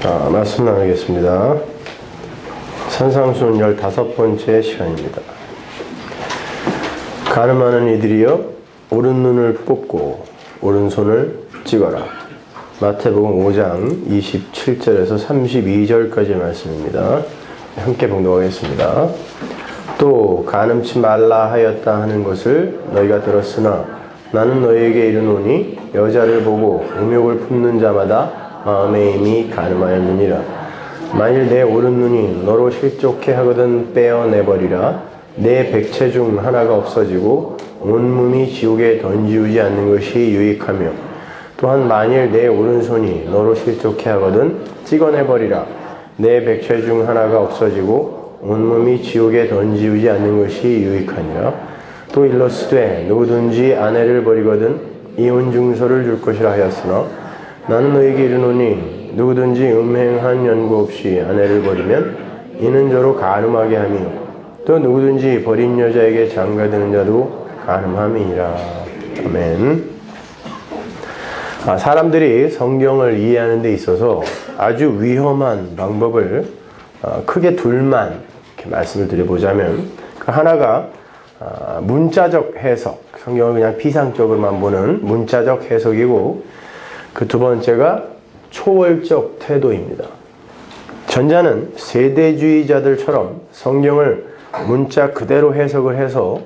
말씀 나누겠습니다. 산상순 15번째 시간입니다. 가늠하는 이들이여 오른 눈을 뽑고 오른손을 찍어라. 마태복음 5장 27절에서 32절까지의 말씀입니다. 함께 봉독하겠습니다. 또 가늠치 말라 하였다 하는 것을 너희가 들었으나 나는 너희에게 이르노니 여자를 보고 음욕을 품는 자마다 마음에 이미 가늠하였느니라. 만일 내 오른 눈이 너로 실족해 하거든 빼어내버리라. 내 백체 중 하나가 없어지고 온몸이 지옥에 던지우지 않는 것이 유익하며, 또한 만일 내 오른손이 너로 실족해 하거든 찍어내버리라. 내 백체 중 하나가 없어지고 온몸이 지옥에 던지우지 않는 것이 유익하니라. 또 일러스되 누구든지 아내를 버리거든 이혼 증서를 줄 것이라 하였으나 나는 너에게 이르노니 누구든지 음행한 연고 없이 아내를 버리면 이는 저로 가늠하게 하며, 또 누구든지 버린 여자에게 장가드는 자도 가늠함이니라. 아멘. 사람들이 성경을 이해하는 데 있어서 아주 위험한 방법을 크게 둘만 이렇게 말씀을 드려보자면, 그 하나가 문자적 해석, 성경을 그냥 피상적으로만 보는 문자적 해석이고, 그 두 번째가 초월적 태도입니다. 전자는 세대주의자들처럼 성경을 문자 그대로 해석을 해서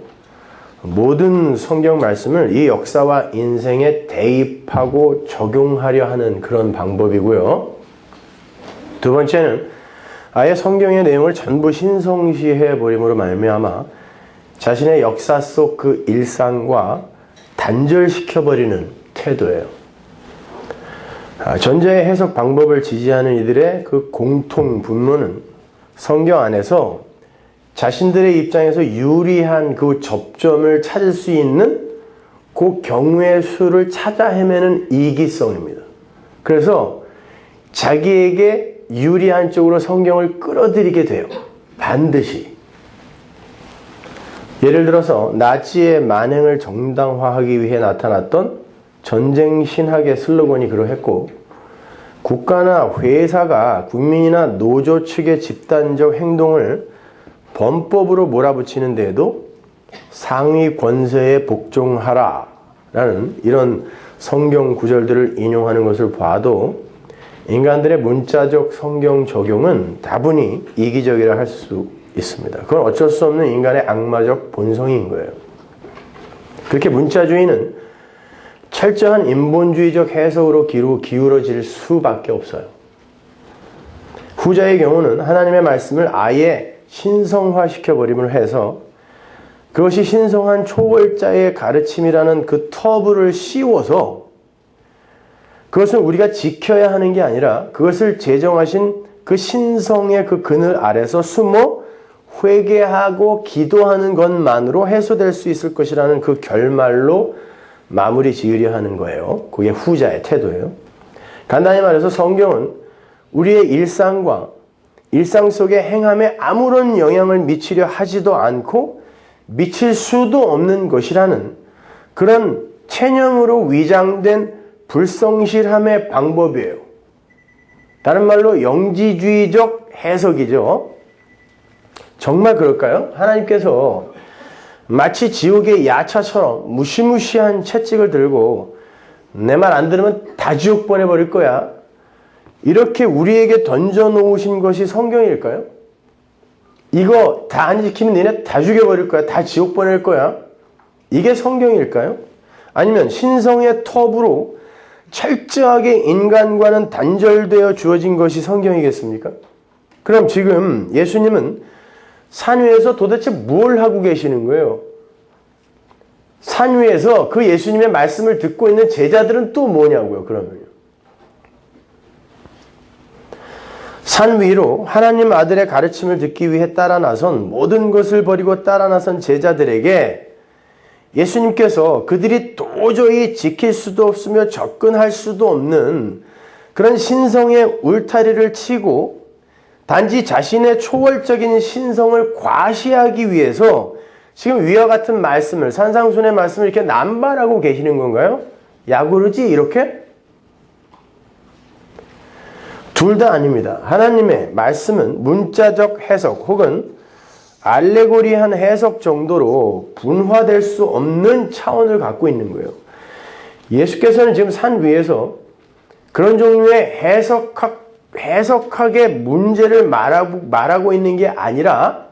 모든 성경 말씀을 이 역사와 인생에 대입하고 적용하려 하는 그런 방법이고요. 두 번째는 아예 성경의 내용을 전부 신성시해 버림으로 말미암아 자신의 역사 속 그 일상과 단절시켜 버리는 태도예요. 전자의 해석 방법을 지지하는 이들의 그 공통 분모는 성경 안에서 자신들의 입장에서 유리한 그 접점을 찾을 수 있는 그 경우의 수를 찾아 헤매는 이기성입니다. 그래서 자기에게 유리한 쪽으로 성경을 끌어들이게 돼요. 반드시. 예를 들어서 나치의 만행을 정당화하기 위해 나타났던 전쟁 신학의 슬로건이 그러했고, 국가나 회사가 국민이나 노조 측의 집단적 행동을 범법으로 몰아붙이는 데에도 상위 권세에 복종하라 라는 이런 성경 구절들을 인용하는 것을 봐도 인간들의 문자적 성경 적용은 다분히 이기적이라 할 수 있습니다. 그건 어쩔 수 없는 인간의 악마적 본성인 거예요. 그렇게 문자주의는 철저한 인본주의적 해석으로 기울어질 수밖에 없어요. 후자의 경우는 하나님의 말씀을 아예 신성화시켜버림을 해서 그것이 신성한 초월자의 가르침이라는 그 터부를 씌워서 그것은 우리가 지켜야 하는 게 아니라 그것을 제정하신 그 신성의 그 그늘 아래서 숨어 회개하고 기도하는 것만으로 해소될 수 있을 것이라는 그 결말로 마무리 지으려 하는 거예요. 그게 후자의 태도예요. 간단히 말해서 성경은 우리의 일상과 일상 속의 행함에 아무런 영향을 미치려 하지도 않고 미칠 수도 없는 것이라는 그런 체념으로 위장된 불성실함의 방법이에요. 다른 말로 영지주의적 해석이죠. 정말 그럴까요? 하나님께서 마치 지옥의 야차처럼 무시무시한 채찍을 들고 내 말 안 들으면 다 지옥 보내버릴 거야, 이렇게 우리에게 던져놓으신 것이 성경일까요? 이거 다 안 지키면 너네 다 죽여버릴 거야, 다 지옥 보낼 거야, 이게 성경일까요? 아니면 신성의 톱으로 철저하게 인간과는 단절되어 주어진 것이 성경이겠습니까? 그럼 지금 예수님은 산 위에서 도대체 뭘 하고 계시는 거예요? 산 위에서 그 예수님의 말씀을 듣고 있는 제자들은 또 뭐냐고요, 그러면요. 산 위로 하나님 아들의 가르침을 듣기 위해 따라 나선, 모든 것을 버리고 따라 나선 제자들에게 예수님께서 그들이 도저히 지킬 수도 없으며 접근할 수도 없는 그런 신성의 울타리를 치고 단지 자신의 초월적인 신성을 과시하기 위해서 지금 위와 같은 말씀을, 산상순의 말씀을 이렇게 남발하고 계시는 건가요? 야구르지 이렇게? 둘 다 아닙니다. 하나님의 말씀은 문자적 해석 혹은 알레고리한 해석 정도로 분화될 수 없는 차원을 갖고 있는 거예요. 예수께서는 지금 산 위에서 그런 종류의 해석학의 문제를 말하고 있는 게 아니라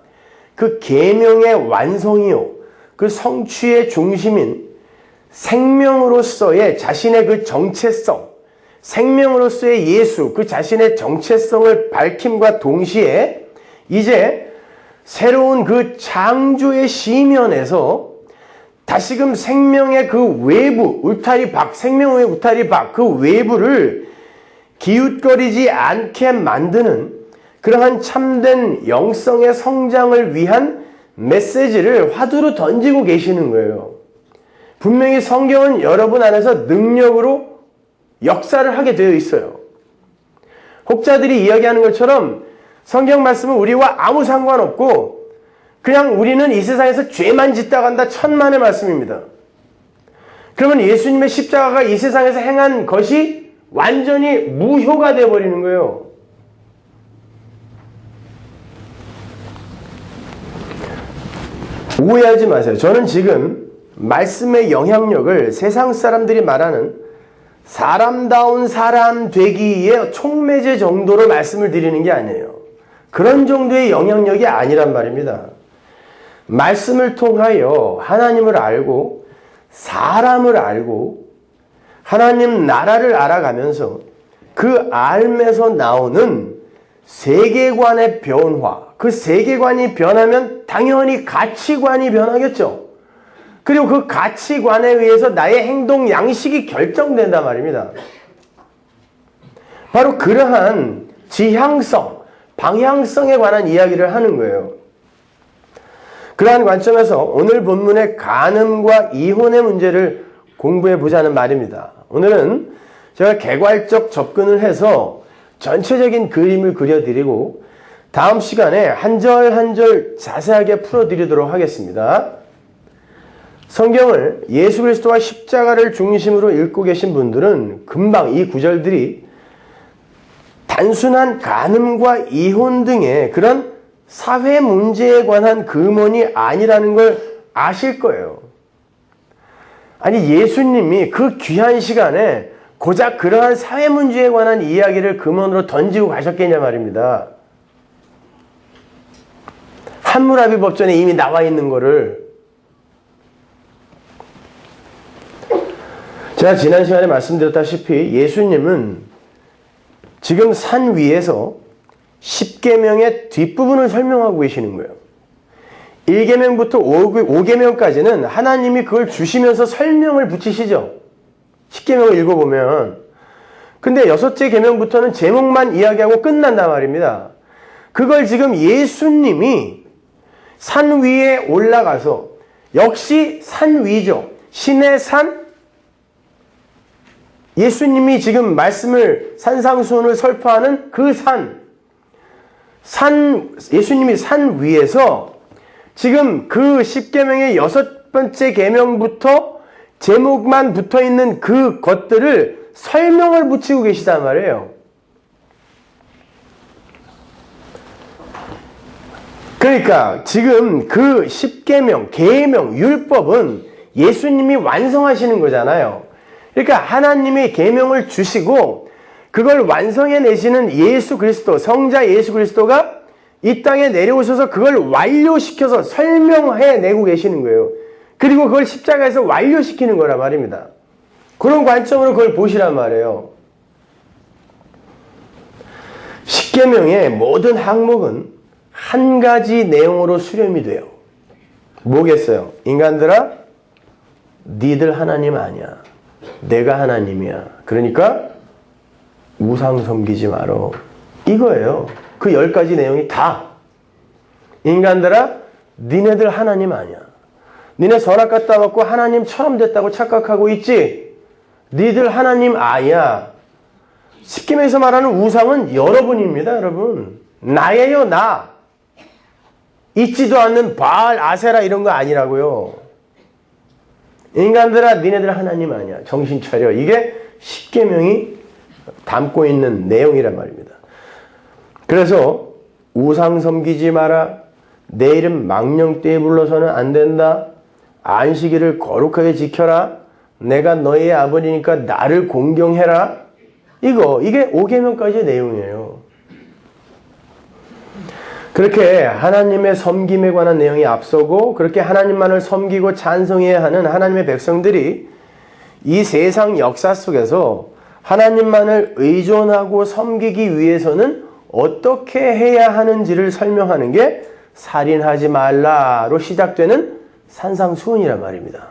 그 계명의 완성이요, 그 성취의 중심인 생명으로서의 자신의 그 정체성, 생명으로서의 예수, 그 자신의 정체성을 밝힘과 동시에 이제 새로운 그 창조의 시면에서 다시금 생명의 그 외부, 울타리 밖, 생명의 울타리 밖, 그 외부를 기웃거리지 않게 만드는 그러한 참된 영성의 성장을 위한 메시지를 화두로 던지고 계시는 거예요. 분명히 성경은 여러분 안에서 능력으로 역사를 하게 되어 있어요. 혹자들이 이야기하는 것처럼 성경 말씀은 우리와 아무 상관없고 그냥 우리는 이 세상에서 죄만 짓다 간다, 천만의 말씀입니다. 그러면 예수님의 십자가가 이 세상에서 행한 것이 완전히 무효가 되어버리는 거예요. 오해하지 마세요. 저는 지금 말씀의 영향력을 세상 사람들이 말하는 사람다운 사람 되기의 촉매제 정도로 말씀을 드리는 게 아니에요. 그런 정도의 영향력이 아니란 말입니다. 말씀을 통하여 하나님을 알고 사람을 알고 하나님 나라를 알아가면서 그 알면서 나오는 세계관의 변화, 그 세계관이 변하면 당연히 가치관이 변하겠죠. 그리고 그 가치관에 의해서 나의 행동 양식이 결정된단 말입니다. 바로 그러한 지향성, 방향성에 관한 이야기를 하는 거예요. 그러한 관점에서 오늘 본문의 간음과 이혼의 문제를 공부해 보자는 말입니다. 오늘은 제가 개괄적 접근을 해서 전체적인 그림을 그려드리고 다음 시간에 한 절 한 절 자세하게 풀어드리도록 하겠습니다. 성경을 예수 그리스도와 십자가를 중심으로 읽고 계신 분들은 금방 이 구절들이 단순한 간음과 이혼 등의 그런 사회 문제에 관한 금원이 아니라는 걸 아실 거예요. 아니, 예수님이 그 귀한 시간에 고작 그러한 사회 문제에 관한 이야기를 금원으로 던지고 가셨겠냐 말입니다. 함무라비 법전에 이미 나와 있는 거를. 제가 지난 시간에 말씀드렸다시피 예수님은 지금 산 위에서 10계명의 뒷부분을 설명하고 계시는 거예요. 1계명부터 5계명까지는 하나님이 그걸 주시면서 설명을 붙이시죠. 10계명을 읽어보면. 근데 6째 계명부터는 제목만 이야기하고 끝난단 말입니다. 그걸 지금 예수님이 산 위에 올라가서, 역시 산 위죠. 신의 산, 예수님이 지금 말씀을 산상수훈을 설파하는 그 예수님이 산 위에서 지금 그 10계명의 6번째 계명부터 제목만 붙어있는 그 것들을 설명을 붙이고 계시단 말이에요. 그러니까 지금 그 10계명, 계명, 율법은 예수님이 완성하시는 거잖아요. 그러니까 하나님이 계명을 주시고 그걸 완성해내시는 예수 그리스도, 성자 예수 그리스도가 이 땅에 내려오셔서 그걸 완료시켜서 설명해내고 계시는 거예요. 그리고 그걸 십자가에서 완료시키는 거란 말입니다. 그런 관점으로 그걸 보시란 말이에요. 십계명의 모든 항목은 한 가지 내용으로 수렴이 돼요. 뭐겠어요? 인간들아, 니들 하나님 아니야. 내가 하나님이야. 그러니까 우상 섬기지 마라. 이거예요. 그 10가지 내용이 다. 인간들아, 니네들 하나님 아니야. 니네 선악 갖다 먹고 하나님처럼 됐다고 착각하고 있지? 니들 하나님 아니야. 십계명에서 말하는 우상은 여러분입니다, 여러분. 나예요, 나. 있지도 않는 바알, 아세라 이런 거 아니라고요. 인간들아, 니네들 하나님 아니야. 정신 차려. 이게 십계명이 담고 있는 내용이란 말입니다. 그래서 우상 섬기지 마라. 내 이름 망령되이 불러서는 안 된다. 안식일을 거룩하게 지켜라. 내가 너희의 아버지니까 나를 공경해라. 이게 5계명까지의 내용이에요. 그렇게 하나님의 섬김에 관한 내용이 앞서고 그렇게 하나님만을 섬기고 찬송해야 하는 하나님의 백성들이 이 세상 역사 속에서 하나님만을 의존하고 섬기기 위해서는 어떻게 해야 하는지를 설명하는 게 살인하지 말라로 시작되는 산상수훈이란 말입니다.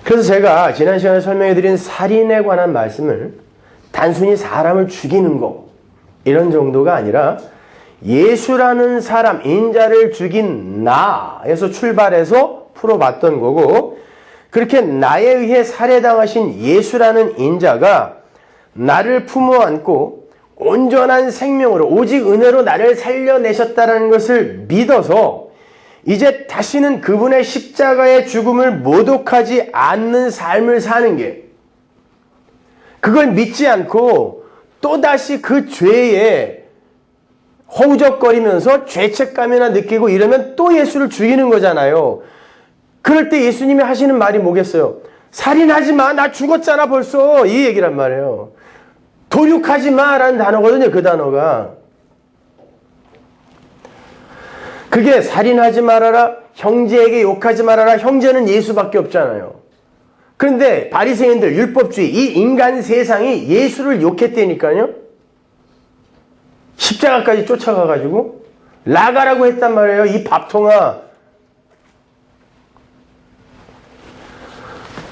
그래서 제가 지난 시간에 설명해드린 살인에 관한 말씀을 단순히 사람을 죽이는 거 이런 정도가 아니라 예수라는 사람, 인자를 죽인 나에서 출발해서 풀어봤던 거고 그렇게 나에 의해 살해당하신 예수라는 인자가 나를 품어 안고 온전한 생명으로 오직 은혜로 나를 살려내셨다는 것을 믿어서 이제 다시는 그분의 십자가의 죽음을 모독하지 않는 삶을 사는 게 그걸 믿지 않고 또다시 그 죄에 허우적거리면서 죄책감이나 느끼고 이러면 또 예수를 죽이는 거잖아요. 그럴 때 예수님이 하시는 말이 뭐겠어요? 살인하지 마. 나 죽었잖아 벌써. 이 얘기란 말이에요. 도륙하지 마라는 단어거든요. 그 단어가. 그게 살인하지 말아라. 형제에게 욕하지 말아라. 형제는 예수밖에 없잖아요. 그런데 바리새인들 율법주의 이 인간 세상이 예수를 욕했다니까요. 십자가까지 쫓아가가지고 나가라고 했단 말이에요. 이 밥통아.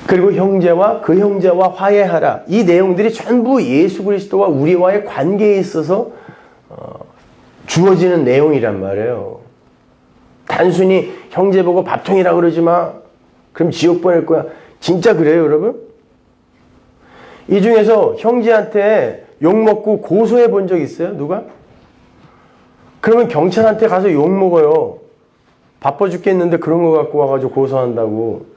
그리고 형제와 그 형제와 화해하라. 이 내용들이 전부 예수 그리스도와 우리와의 관계에 있어서 주어지는 내용이란 말이에요. 단순히 형제 보고 밥통이라고 그러지 마. 그럼 지옥 보낼 거야. 진짜 그래요, 여러분? 이 중에서 형제한테 욕먹고 고소해 본 적 있어요? 누가? 그러면 경찰한테 가서 욕먹어요. 바빠 죽겠는데 그런 거 갖고 와가지고 고소한다고.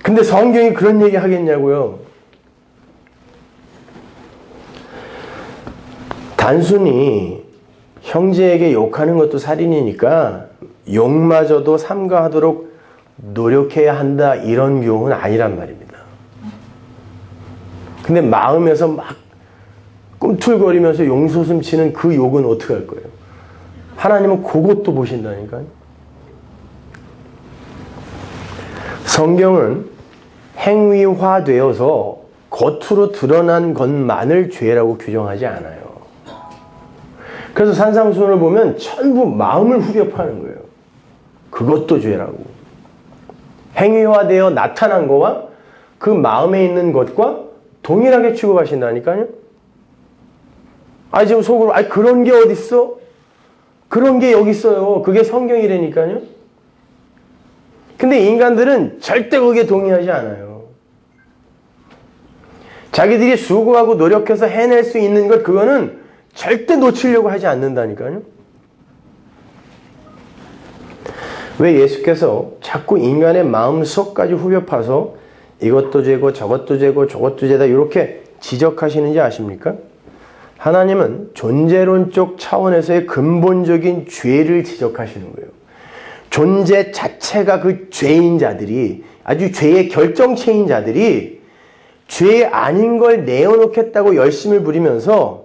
근데 성경이 그런 얘기 하겠냐고요. 단순히 형제에게 욕하는 것도 살인이니까 욕마저도 삼가하도록 노력해야 한다 이런 교훈은 아니란 말입니다. 근데 마음에서 막 꿈틀거리면서 용솟음 치는 그 욕은 어떻게 할 거예요? 하나님은 그것도 보신다니까요. 성경은 행위화되어서 겉으로 드러난 것만을 죄라고 규정하지 않아요. 그래서 산상수훈을 보면 전부 마음을 후벼 파는 거예요. 그것도 죄라고. 행위화되어 나타난 거와 그 마음에 있는 것과 동일하게 취급하신다니까요. 지금 속으로 그런 게 어딨어? 그런 게 여기 있어요. 그게 성경이라니까요. 근데 인간들은 절대 거기에 동의하지 않아요. 자기들이 수고하고 노력해서 해낼 수 있는 것 그거는 절대 놓치려고 하지 않는다니까요. 왜 예수께서 자꾸 인간의 마음속까지 후벼 파서 이것도 죄고 저것도 죄고 저것도 죄다 이렇게 지적하시는지 아십니까? 하나님은 존재론적 차원에서의 근본적인 죄를 지적하시는 거예요. 존재 자체가 그 죄인 자들이 아주 죄의 결정체인 자들이 죄 아닌 걸 내어놓겠다고 열심을 부리면서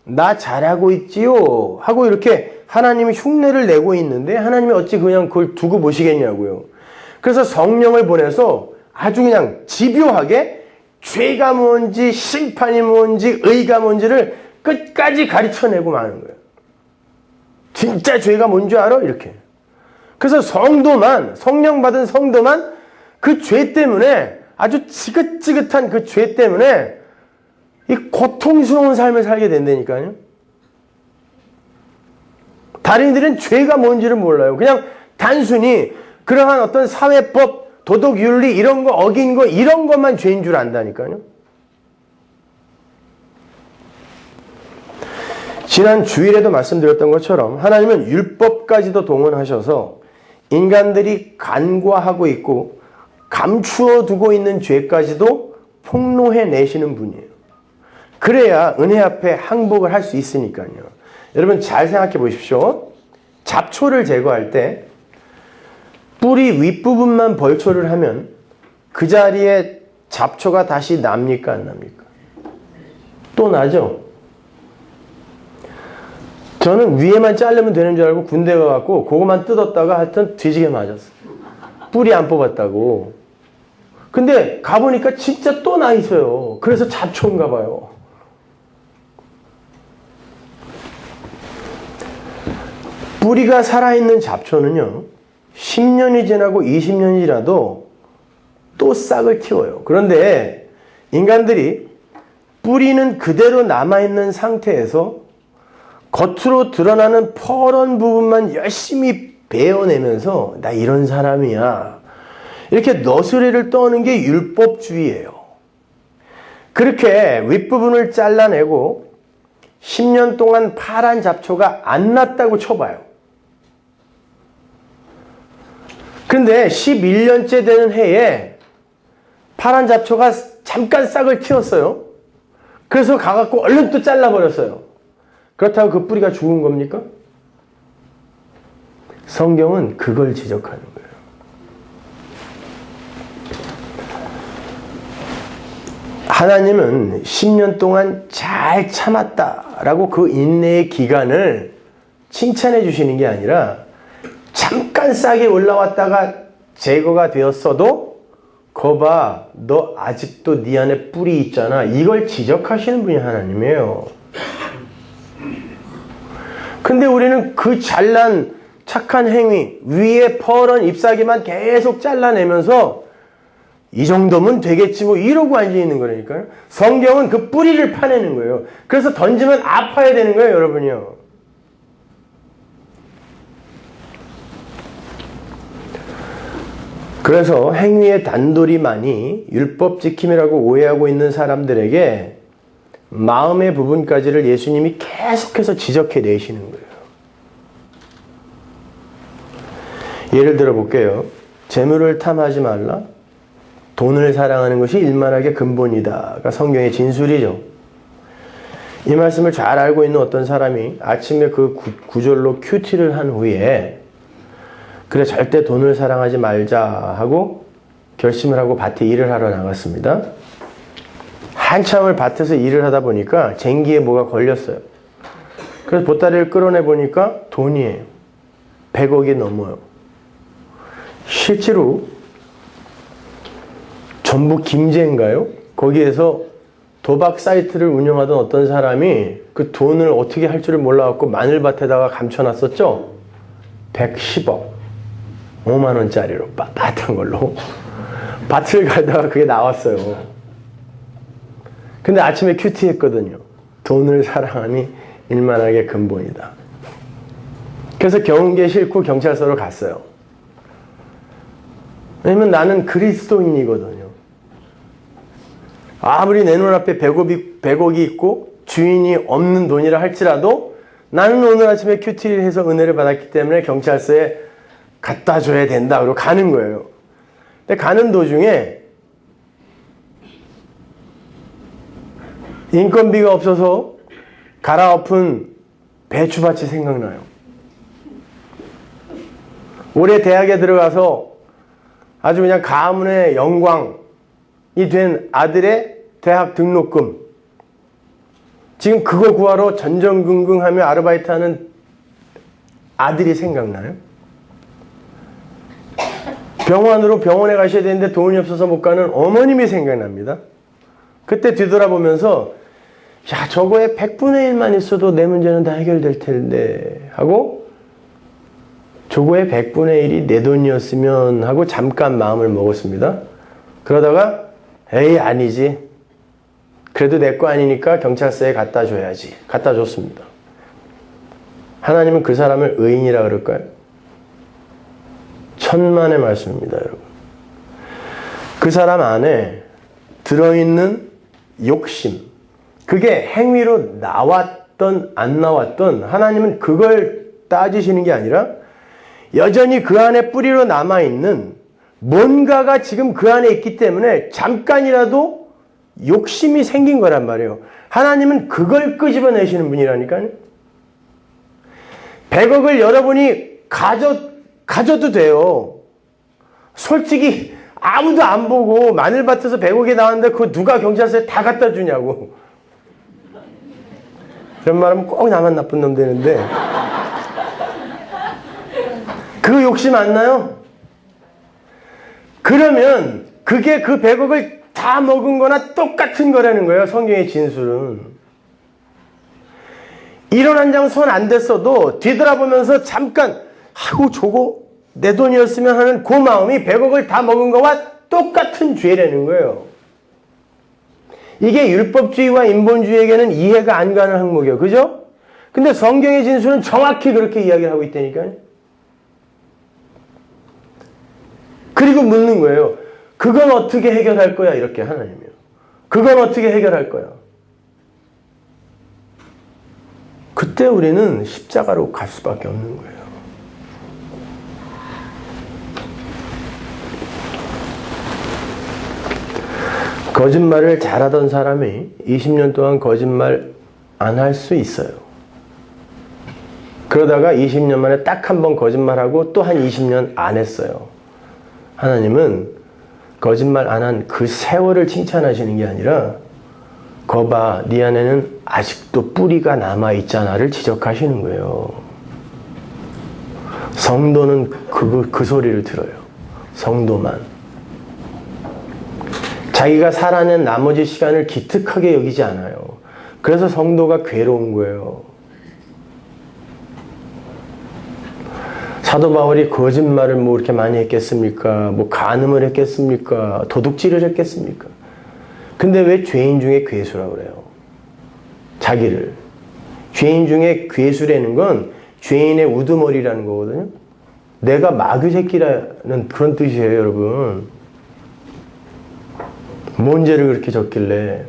나 잘하고 있지요 하고 이렇게 하나님이 흉내를 내고 있는데 하나님이 어찌 그냥 그걸 두고 보시겠냐고요. 그래서 성령을 보내서 아주 그냥 집요하게 죄가 뭔지 심판이 뭔지 의가 뭔지를 끝까지 가르쳐내고 마는 거예요. 진짜 죄가 뭔지 알아? 이렇게. 그래서 성도만, 성령 받은 성도만 그 죄 때문에 아주 지긋지긋한 그 죄 때문에 이 고통스러운 삶을 살게 된다니까요. 다른 이들은 죄가 뭔지를 몰라요. 그냥 단순히 그러한 어떤 사회법, 도덕윤리 이런 거 어긴 거 이런 것만 죄인 줄 안다니까요. 지난 주일에도 말씀드렸던 것처럼 하나님은 율법까지도 동원하셔서 인간들이 간과하고 있고 감추어 두고 있는 죄까지도 폭로해 내시는 분이에요. 그래야 은혜 앞에 항복을 할 수 있으니까요. 여러분 잘 생각해 보십시오. 잡초를 제거할 때 뿌리 윗부분만 벌초를 하면 그 자리에 잡초가 다시 납니까 안 납니까? 또 나죠? 저는 위에만 자르면 되는 줄 알고 군대 가갖고 그거만 뜯었다가 하여튼 뒤지게 맞았어요. 뿌리 안 뽑았다고. 근데 가보니까 진짜 또 나 있어요. 그래서 잡초인가 봐요. 뿌리가 살아있는 잡초는요, 10년이 지나고 20년이 지나도 또 싹을 틔워요. 그런데 인간들이 뿌리는 그대로 남아있는 상태에서 겉으로 드러나는 퍼런 부분만 열심히 베어내면서 나 이런 사람이야, 이렇게 너스레를 떠는 게 율법주의예요. 그렇게 윗부분을 잘라내고 10년 동안 파란 잡초가 안 났다고 쳐봐요. 근데 11년째 되는 해에 파란 잡초가 잠깐 싹을 틔웠어요. 그래서 가갖고 얼른 또 잘라버렸어요. 그렇다고 그 뿌리가 죽은 겁니까? 성경은 그걸 지적하는 거예요. 하나님은 10년 동안 잘 참았다라고 그 인내의 기간을 칭찬해 주시는 게 아니라 잠깐 싹이 올라왔다가 제거가 되었어도 거봐, 너 아직도 네 안에 뿌리 있잖아, 이걸 지적하시는 분이 하나님이에요. 근데 우리는 그 잘난 착한 행위, 위에 퍼런 잎사귀만 계속 잘라내면서 이 정도면 되겠지 뭐 이러고 앉아있는 거라니까요. 성경은 그 뿌리를 파내는 거예요. 그래서 던지면 아파야 되는 거예요, 여러분이요. 그래서 행위의 단돌이만이 율법 지킴이라고 오해하고 있는 사람들에게 마음의 부분까지를 예수님이 계속해서 지적해 내시는 거예요. 예를 들어 볼게요. 재물을 탐하지 말라. 돈을 사랑하는 것이 일만하게 근본이다가 성경의 진술이죠. 이 말씀을 잘 알고 있는 어떤 사람이 아침에 그 구절로 큐티를 한 후에 그래 절대 돈을 사랑하지 말자 하고 결심을 하고 밭에 일을 하러 나갔습니다. 한참을 밭에서 일을 하다 보니까 쟁기에 뭐가 걸렸어요. 그래서 보따리를 끌어내 보니까 돈이에요. 100억이 넘어요. 실제로 전북 김제인가요? 거기에서 도박 사이트를 운영하던 어떤 사람이 그 돈을 어떻게 할 줄을 몰라갖고 마늘밭에다가 감춰놨었죠? 110억. 5만원짜리로 빳빳한 걸로 밭을 갈다가 그게 나왔어요. 근데 아침에 큐티했거든요. 돈을 사랑하니 일만하게 근본이다. 그래서 겨운 게 싫고 경찰서로 갔어요. 왜냐면 나는 그리스도인이거든요. 아무리 내 눈앞에 100억이 있고 주인이 없는 돈이라 할지라도 나는 오늘 아침에 큐티를 해서 은혜를 받았기 때문에 경찰서에 갖다 줘야 된다. 그러고 가는 거예요. 근데 가는 도중에 인건비가 없어서 갈아엎은 배추밭이 생각나요. 올해 대학에 들어가서 아주 그냥 가문의 영광이 된 아들의 대학 등록금, 지금 그거 구하러 전전긍긍하며 아르바이트하는 아들이 생각나요? 병원에 가셔야 되는데 돈이 없어서 못 가는 어머님이 생각납니다. 그때 뒤돌아보면서 야, 저거에 100분의 1만 있어도 내 문제는 다 해결될 텐데 하고 저거에 100분의 1이 내 돈이었으면 하고 잠깐 마음을 먹었습니다. 그러다가 에이 아니지, 그래도 내 거 아니니까 경찰서에 갖다 줘야지. 갖다 줬습니다. 하나님은 그 사람을 의인이라 그럴까요? 천만의 말씀입니다, 여러분. 그 사람 안에 들어있는 욕심, 그게 행위로 나왔던 안 나왔던 하나님은 그걸 따지시는 게 아니라 여전히 그 안에 뿌리로 남아있는 뭔가가 지금 그 안에 있기 때문에 잠깐이라도 욕심이 생긴 거란 말이에요. 하나님은 그걸 끄집어내시는 분이라니까요. 100억을 여러분이 가져도 돼요. 솔직히 아무도 안 보고 마늘밭에서 100억이 나왔는데 그거 누가 경찰서에 다 갖다 주냐고. 그런 말하면 꼭 나만 나쁜 놈 되는데 그 욕심 안 나요? 그러면 그게 그 100억을 다 먹은 거나 똑같은 거라는 거예요. 성경의 진술은. 1원 한 장 손 안 댔어도 뒤돌아보면서 잠깐 아이고 저거 내 돈이었으면 하는 그 마음이 100억을 다 먹은 거와 똑같은 죄라는 거예요. 이게 율법주의와 인본주의에게는 이해가 안 가는 항목이에요. 그죠? 근데 성경의 진술은 정확히 그렇게 이야기를 하고 있다니까요. 그리고 묻는 거예요. 그건 어떻게 해결할 거야? 이렇게 하나님이요. 그건 어떻게 해결할 거야? 그때 우리는 십자가로 갈 수밖에 없는 거예요. 거짓말을 잘하던 사람이 20년 동안 거짓말 안 할 수 있어요. 그러다가 20년 만에 딱 한 번 거짓말하고 또 한 20년 안 했어요. 하나님은 거짓말 안 한 그 세월을 칭찬하시는 게 아니라 거봐 네 안에는 아직도 뿌리가 남아있잖아를 지적하시는 거예요. 성도는 그 소리를 들어요. 성도만. 자기가 살아낸 나머지 시간을 기특하게 여기지 않아요. 그래서 성도가 괴로운 거예요. 사도 바울이 거짓말을 뭐 이렇게 많이 했겠습니까? 뭐 간음을 했겠습니까? 도둑질을 했겠습니까? 근데 왜 죄인 중에 괴수라고 그래요? 자기를. 죄인 중에 괴수라는 건 죄인의 우두머리라는 거거든요. 내가 마귀 새끼라는 그런 뜻이에요, 여러분. 뭔 죄를 그렇게 졌길래.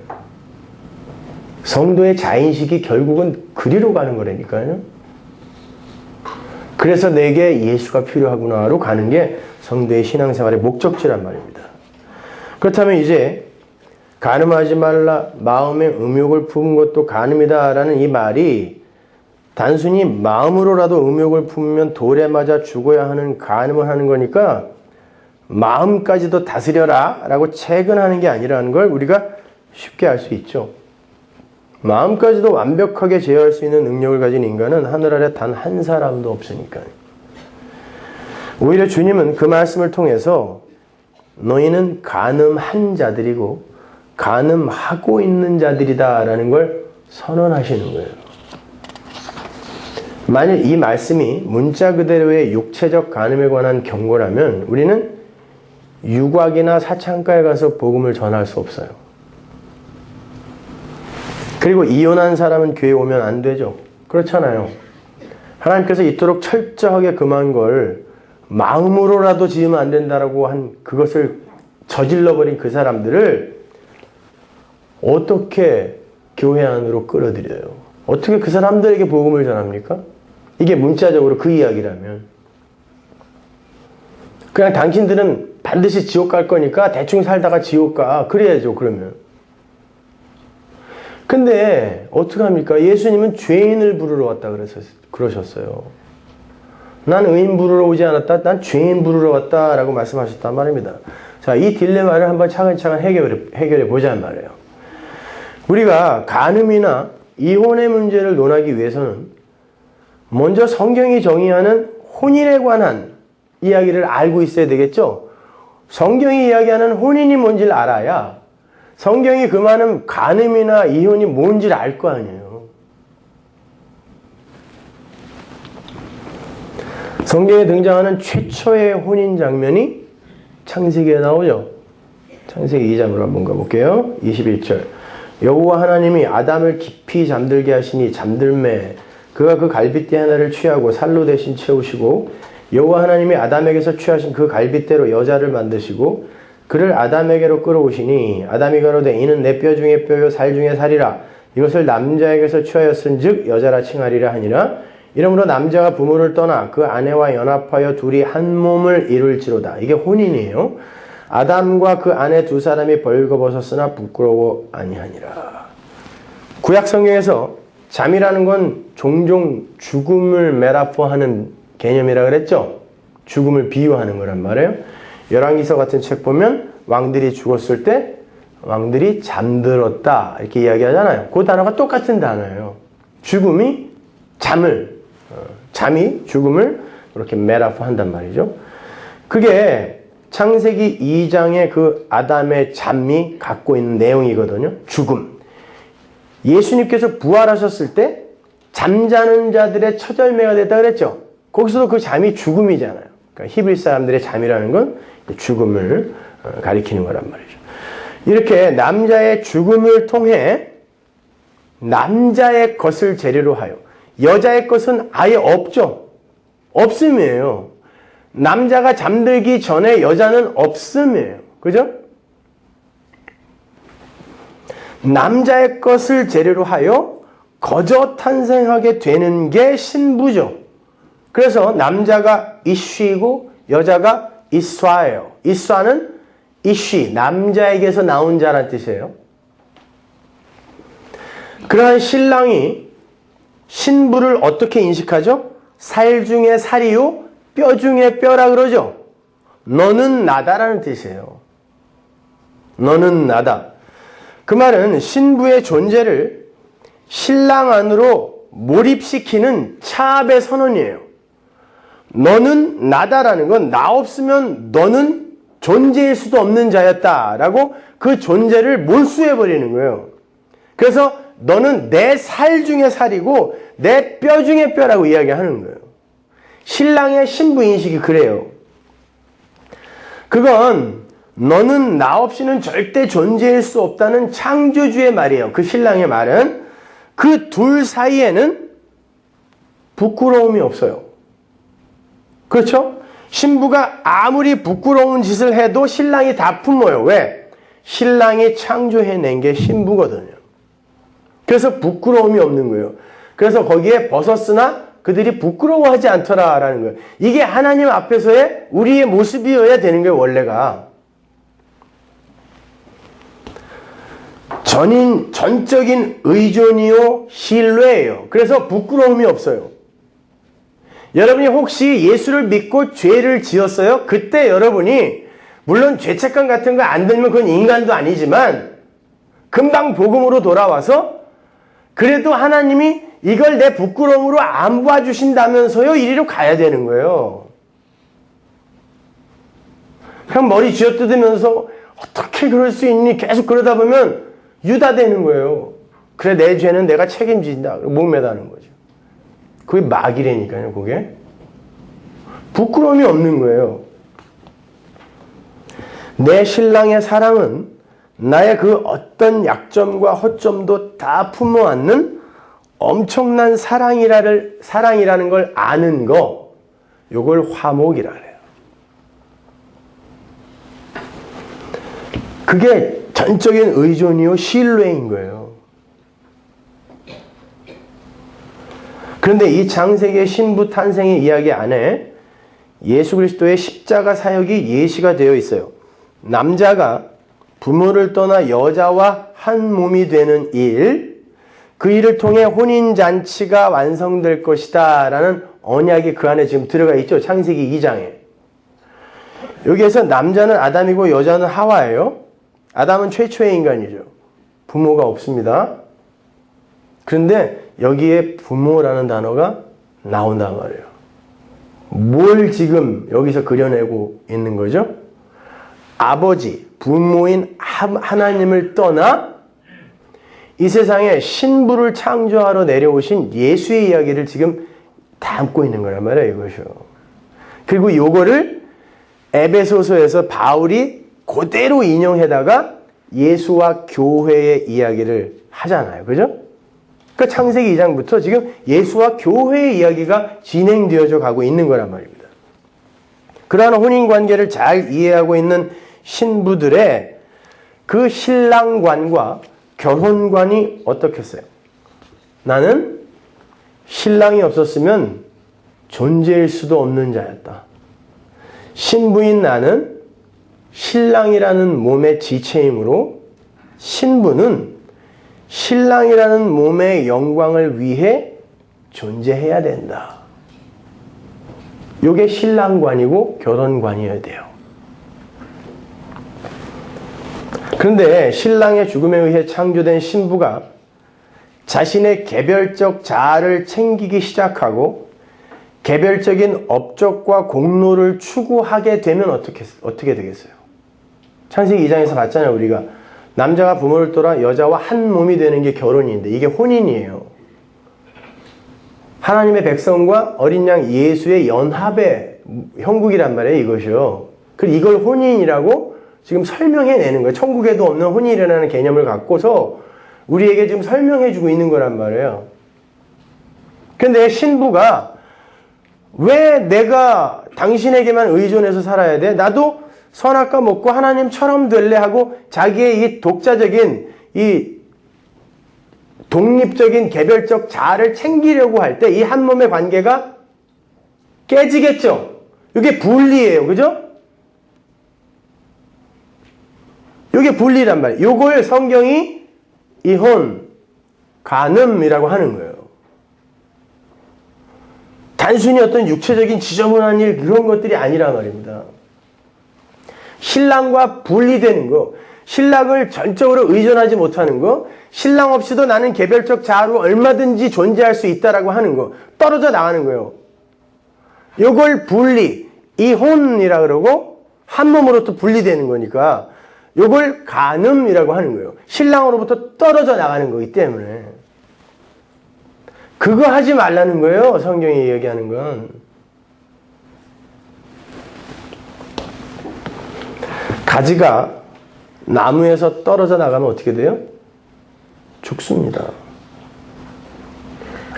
성도의 자인식이 결국은 그리로 가는 거라니까요. 그래서 내게 예수가 필요하구나로 가는 게 성도의 신앙생활의 목적지란 말입니다. 그렇다면 이제 간음하지 말라, 마음에 음욕을 품은 것도 간음이다 라는 이 말이 단순히 마음으로라도 음욕을 품으면 돌에 맞아 죽어야 하는 간음을 하는 거니까 마음까지도 다스려라 라고 체근하는 게 아니라는 걸 우리가 쉽게 알 수 있죠. 마음까지도 완벽하게 제어할 수 있는 능력을 가진 인간은 하늘 아래 단 한 사람도 없으니까요. 오히려 주님은 그 말씀을 통해서 너희는 간음한 자들이고 간음하고 있는 자들이다 라는 걸 선언하시는 거예요. 만일 이 말씀이 문자 그대로의 육체적 간음에 관한 경고라면 우리는 유곽이나 사창가에 가서 복음을 전할 수 없어요. 그리고 이혼한 사람은 교회에 오면 안 되죠. 그렇잖아요. 하나님께서 이토록 철저하게 금한 걸 마음으로라도 지으면 안 된다라고 한 그것을 저질러버린 그 사람들을 어떻게 교회 안으로 끌어들여요? 어떻게 그 사람들에게 복음을 전합니까? 이게 문자적으로 그 이야기라면. 그냥 당신들은 반드시 지옥 갈 거니까 대충 살다가 지옥 가. 그래야죠, 그러면. 근데 어떡합니까? 예수님은 죄인을 부르러 왔다 그러셨어요. 난 의인 부르러 오지 않았다. 난 죄인 부르러 왔다 라고 말씀하셨단 말입니다. 자, 이 딜레마를 한번 차근차근 해결해 보자는 말이에요. 우리가 간음이나 이혼의 문제를 논하기 위해서는 먼저 성경이 정의하는 혼인에 관한 이야기를 알고 있어야 되겠죠? 성경이 이야기하는 혼인이 뭔지를 알아야 성경이 금하는 간음이나 이혼이 뭔지를 알 거 아니에요. 성경에 등장하는 최초의 혼인 장면이 창세기에 나오죠. 창세기 2장으로 한번 가볼게요. 21절. 여호와 하나님이 아담을 깊이 잠들게 하시니 잠들매 그가 그 갈빗대 하나를 취하고 살로 대신 채우시고 여호와 하나님이 아담에게서 취하신 그 갈빗대로 여자를 만드시고 그를 아담에게로 끌어오시니 아담이 가로되 이는 내 뼈 중에 뼈요 살 중에 살이라 이것을 남자에게서 취하였은즉 여자라 칭하리라 하니라. 이러므로 남자가 부모를 떠나 그 아내와 연합하여 둘이 한 몸을 이룰지로다. 이게 혼인이에요. 아담과 그 아내 두 사람이 벌거벗었으나 부끄러워 아니하니라. 구약 성경에서 잠이라는 건 종종 죽음을 메타포하는 개념이라 그랬죠. 죽음을 비유하는 거란 말이에요. 열왕기서 같은 책 보면 왕들이 죽었을 때 왕들이 잠들었다 이렇게 이야기하잖아요. 그 단어가 똑같은 단어예요. 죽음이 잠이 죽음을 그렇게 메타포한단 말이죠. 그게 창세기 2장의 그 아담의 잠이 갖고 있는 내용이거든요. 죽음. 예수님께서 부활하셨을 때 잠자는 자들의 첫 열매가 됐다 그랬죠. 거기서도 그 잠이 죽음이잖아요. 그러니까 히브리 사람들의 잠이라는 건 죽음을 가리키는 거란 말이죠. 이렇게 남자의 죽음을 통해 남자의 것을 재료로 하여 여자의 것은 아예 없죠. 없음이에요. 남자가 잠들기 전에 여자는 없음이에요. 그죠? 남자의 것을 재료로 하여 거저 탄생하게 되는 게 신부죠. 그래서 남자가 이쉬이고 여자가 이쏴예요. 이쏴는 이쉬, 남자에게서 나온 자란 뜻이에요. 그러한 신랑이 신부를 어떻게 인식하죠? 살 중에 살이요, 뼈 중에 뼈라 그러죠. 너는 나다라는 뜻이에요. 너는 나다. 그 말은 신부의 존재를 신랑 안으로 몰입시키는 차압의 선언이에요. 너는 나다라는 건 나 없으면 너는 존재일 수도 없는 자였다라고 그 존재를 몰수해버리는 거예요. 그래서 너는 내 살 중에 살이고 내 뼈 중에 뼈라고 이야기하는 거예요. 신랑의 신부 인식이 그래요. 그건 너는 나 없이는 절대 존재할 수 없다는 창조주의 말이에요. 그 신랑의 말은 그 둘 사이에는 부끄러움이 없어요. 그렇죠? 신부가 아무리 부끄러운 짓을 해도 신랑이 다 품어요. 왜? 신랑이 창조해낸 게 신부거든요. 그래서 부끄러움이 없는 거예요. 그래서 거기에 벗었으나 그들이 부끄러워하지 않더라라는 거예요. 이게 하나님 앞에서의 우리의 모습이어야 되는 거예요. 원래가. 전적인 의존이요 신뢰예요. 그래서 부끄러움이 없어요. 여러분이 혹시 예수를 믿고 죄를 지었어요? 그때 여러분이 물론 죄책감 같은 거 안 들면 그건 인간도 아니지만 금방 복음으로 돌아와서 그래도 하나님이 이걸 내 부끄러움으로 안 봐주신다면서요 이리로 가야 되는 거예요. 그냥 머리 쥐어뜯으면서 어떻게 그럴 수 있니? 계속 그러다 보면 유다 되는 거예요. 그래 내 죄는 내가 책임진다. 목매다는 거죠. 그게 마귀라니까요. 그게 부끄러움이 없는 거예요. 내 신랑의 사랑은 나의 그 어떤 약점과 허점도 다 품어안는 엄청난 사랑이라는 걸 아는 거, 요걸 화목이라 그래요. 그게 전적인 의존이요 신뢰인 거예요. 그런데 이 창세기의 신부 탄생의 이야기 안에 예수 그리스도의 십자가 사역이 예시가 되어 있어요. 남자가 부모를 떠나 여자와 한 몸이 되는 일, 그 일을 통해 혼인잔치가 완성될 것이다 라는 언약이 그 안에 지금 들어가 있죠. 창세기 2장에. 여기에서 남자는 아담이고 여자는 하와예요. 아담은 최초의 인간이죠. 부모가 없습니다. 그런데 여기에 부모라는 단어가 나온단 말이에요. 뭘 지금 여기서 그려내고 있는 거죠? 아버지, 부모인 하나님을 떠나 이 세상에 신부를 창조하러 내려오신 예수의 이야기를 지금 담고 있는 거란 말이에요, 이것이요. 그리고 요거를 에베소서에서 바울이 그대로 인용해다가 예수와 교회의 이야기를 하잖아요. 그죠? 그러니까 창세기 2장부터 지금 예수와 교회의 이야기가 진행되어져 가고 있는 거란 말입니다. 그러한 혼인관계를 잘 이해하고 있는 신부들의 그 신랑관과 결혼관이 어떻겠어요? 나는 신랑이 없었으면 존재일 수도 없는 자였다. 신부인 나는 신랑이라는 몸의 지체이므로 신부는 신랑이라는 몸의 영광을 위해 존재해야 된다. 이게 신랑관이고 결혼관이어야 돼요. 그런데 신랑의 죽음에 의해 창조된 신부가 자신의 개별적 자아를 챙기기 시작하고 개별적인 업적과 공로를 추구하게 되면 어떻게 되겠어요? 창세기 2장에서 봤잖아요. 우리가 남자가 부모를 떠나 여자와 한 몸이 되는 게 결혼인데 이게 혼인이에요. 하나님의 백성과 어린 양 예수의 연합의 형국이란 말이에요. 이것이요. 그리고 이걸 혼인이라고 지금 설명해내는 거예요. 천국에도 없는 혼인이라는 개념을 갖고서 우리에게 지금 설명해주고 있는 거란 말이에요. 근데 신부가 왜 내가 당신에게만 의존해서 살아야 돼? 나도 선악과 먹고 하나님처럼 될래 하고 자기의 이 독자적인 이 독립적인 개별적 자아를 챙기려고 할 때 이 한 몸의 관계가 깨지겠죠? 이게 분리예요. 그죠? 이게 분리란 말이에요. 이걸 성경이 이혼, 간음이라고 하는 거예요. 단순히 어떤 육체적인 지저분한 일 그런 것들이 아니란 말입니다. 신랑과 분리되는 거, 신랑을 전적으로 의존하지 못하는 거, 신랑 없이도 나는 개별적 자아로 얼마든지 존재할 수 있다라고 하는 거, 떨어져 나가는 거예요. 이걸 분리, 이혼이라 그러고 한 몸으로부터 분리되는 거니까 이걸 간음이라고 하는 거예요. 신랑으로부터 떨어져 나가는 거기 때문에 그거 하지 말라는 거예요. 성경이 얘기하는 건. 가지가 나무에서 떨어져 나가면 어떻게 돼요? 죽습니다.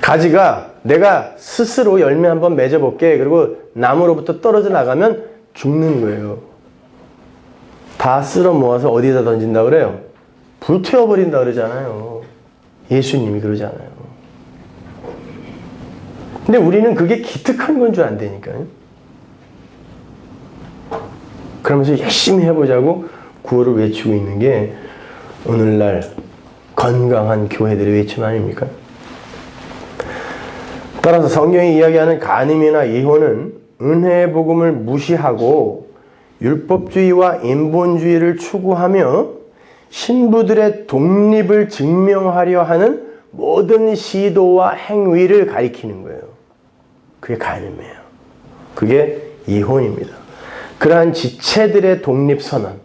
가지가 내가 스스로 열매 한번 맺어볼게. 그리고 나무로부터 떨어져 나가면 죽는 거예요. 다 쓸어 모아서 어디다 던진다 그래요? 불태워버린다 그러잖아요. 예수님이 그러잖아요. 근데 우리는 그게 기특한 건 줄 안다니까요. 그러면서 열심히 해보자고 구호를 외치고 있는 게 오늘날 건강한 교회들의 외침 아닙니까? 따라서 성경이 이야기하는 간음이나 이혼은 은혜의 복음을 무시하고 율법주의와 인본주의를 추구하며 신부들의 독립을 증명하려 하는 모든 시도와 행위를 가리키는 거예요. 그게 간음이에요. 그게 이혼입니다. 그러한 지체들의 독립선언,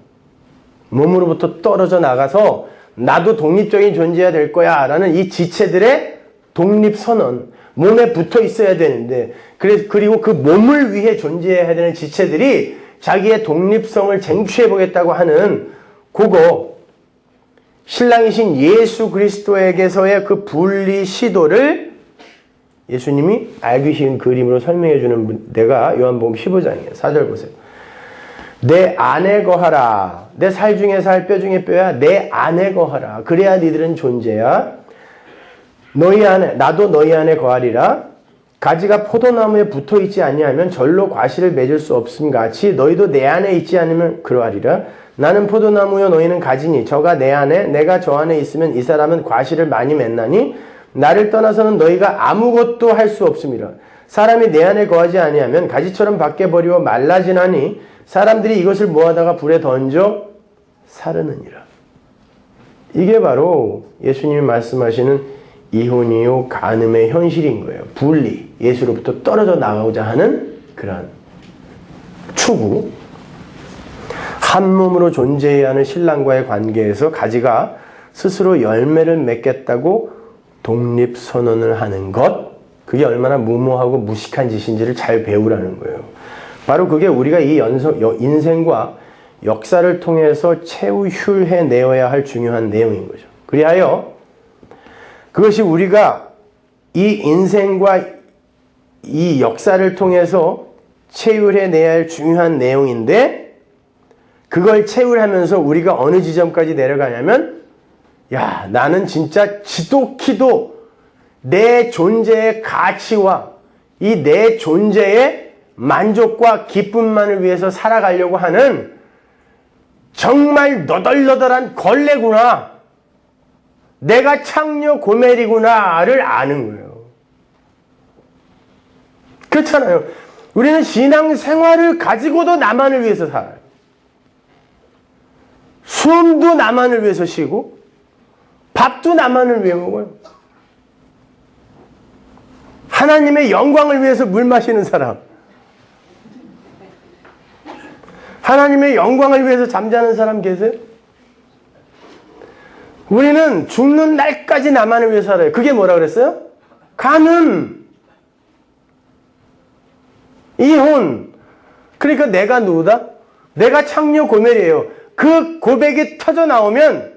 몸으로부터 떨어져 나가서 나도 독립적인 존재가 될 거야 라는 이 지체들의 독립선언, 몸에 붙어 있어야 되는데 그리고 그 몸을 위해 존재해야 되는 지체들이 자기의 독립성을 쟁취해 보겠다고 하는 그거, 신랑이신 예수 그리스도에게서의 그 분리 시도를 예수님이 알기 쉬운 그림으로 설명해 주는 데가 요한복음 15장이에요. 4절 보세요. 내 안에 거하라. 내 살 중에 살, 뼈 중에 뼈야. 내 안에 거하라. 그래야 니들은 존재야. 너희 안에, 나도 너희 안에 거하리라. 가지가 포도나무에 붙어 있지 아니하면 절로 과실을 맺을 수 없음 같이 너희도 내 안에 있지 않으면 그러하리라. 나는 포도나무요 너희는 가지니 저가 내 안에 내가 저 안에 있으면 이 사람은 과실을 많이 맺나니 나를 떠나서는 너희가 아무것도 할 수 없음이라. 사람이 내 안에 거하지 아니하면 가지처럼 밖에 버리고 말라지나니 사람들이 이것을 모아다가 불에 던져 사르느니라. 이게 바로 예수님이 말씀하시는 이혼이요 간음의 현실인 거예요. 분리, 예수로부터 떨어져 나가고자 하는 그런 추구. 한 몸으로 존재해야 하는 신랑과의 관계에서 가지가 스스로 열매를 맺겠다고 독립선언을 하는 것, 그게 얼마나 무모하고 무식한 짓인지를 잘 배우라는 거예요. 바로 그게 우리가 이 인생과 역사를 통해서 체후해내어야 할 중요한 내용인 거죠. 그리하여 그것이 우리가 이 인생과 이 역사를 통해서 체휼해내야 할 중요한 내용인데 그걸 체휼하면서 우리가 어느 지점까지 내려가냐면 야, 나는 진짜 지독히도 내 존재의 가치와 이 내 존재의 만족과 기쁨만을 위해서 살아가려고 하는 정말 너덜너덜한 걸레구나. 내가 창녀 고멜이구나를 아는 거예요. 그렇잖아요. 우리는 신앙생활을 가지고도 나만을 위해서 살아요. 숨도 나만을 위해서 쉬고 밥도 나만을 위해 먹어요. 하나님의 영광을 위해서 물 마시는 사람, 하나님의 영광을 위해서 잠자는 사람 계세요? 우리는 죽는 날까지 나만을 위해서 살아요. 그게 뭐라 그랬어요? 간음, 이혼. 그러니까 내가 누구다? 내가 창녀 고멜이에요. 그 고백이 터져 나오면,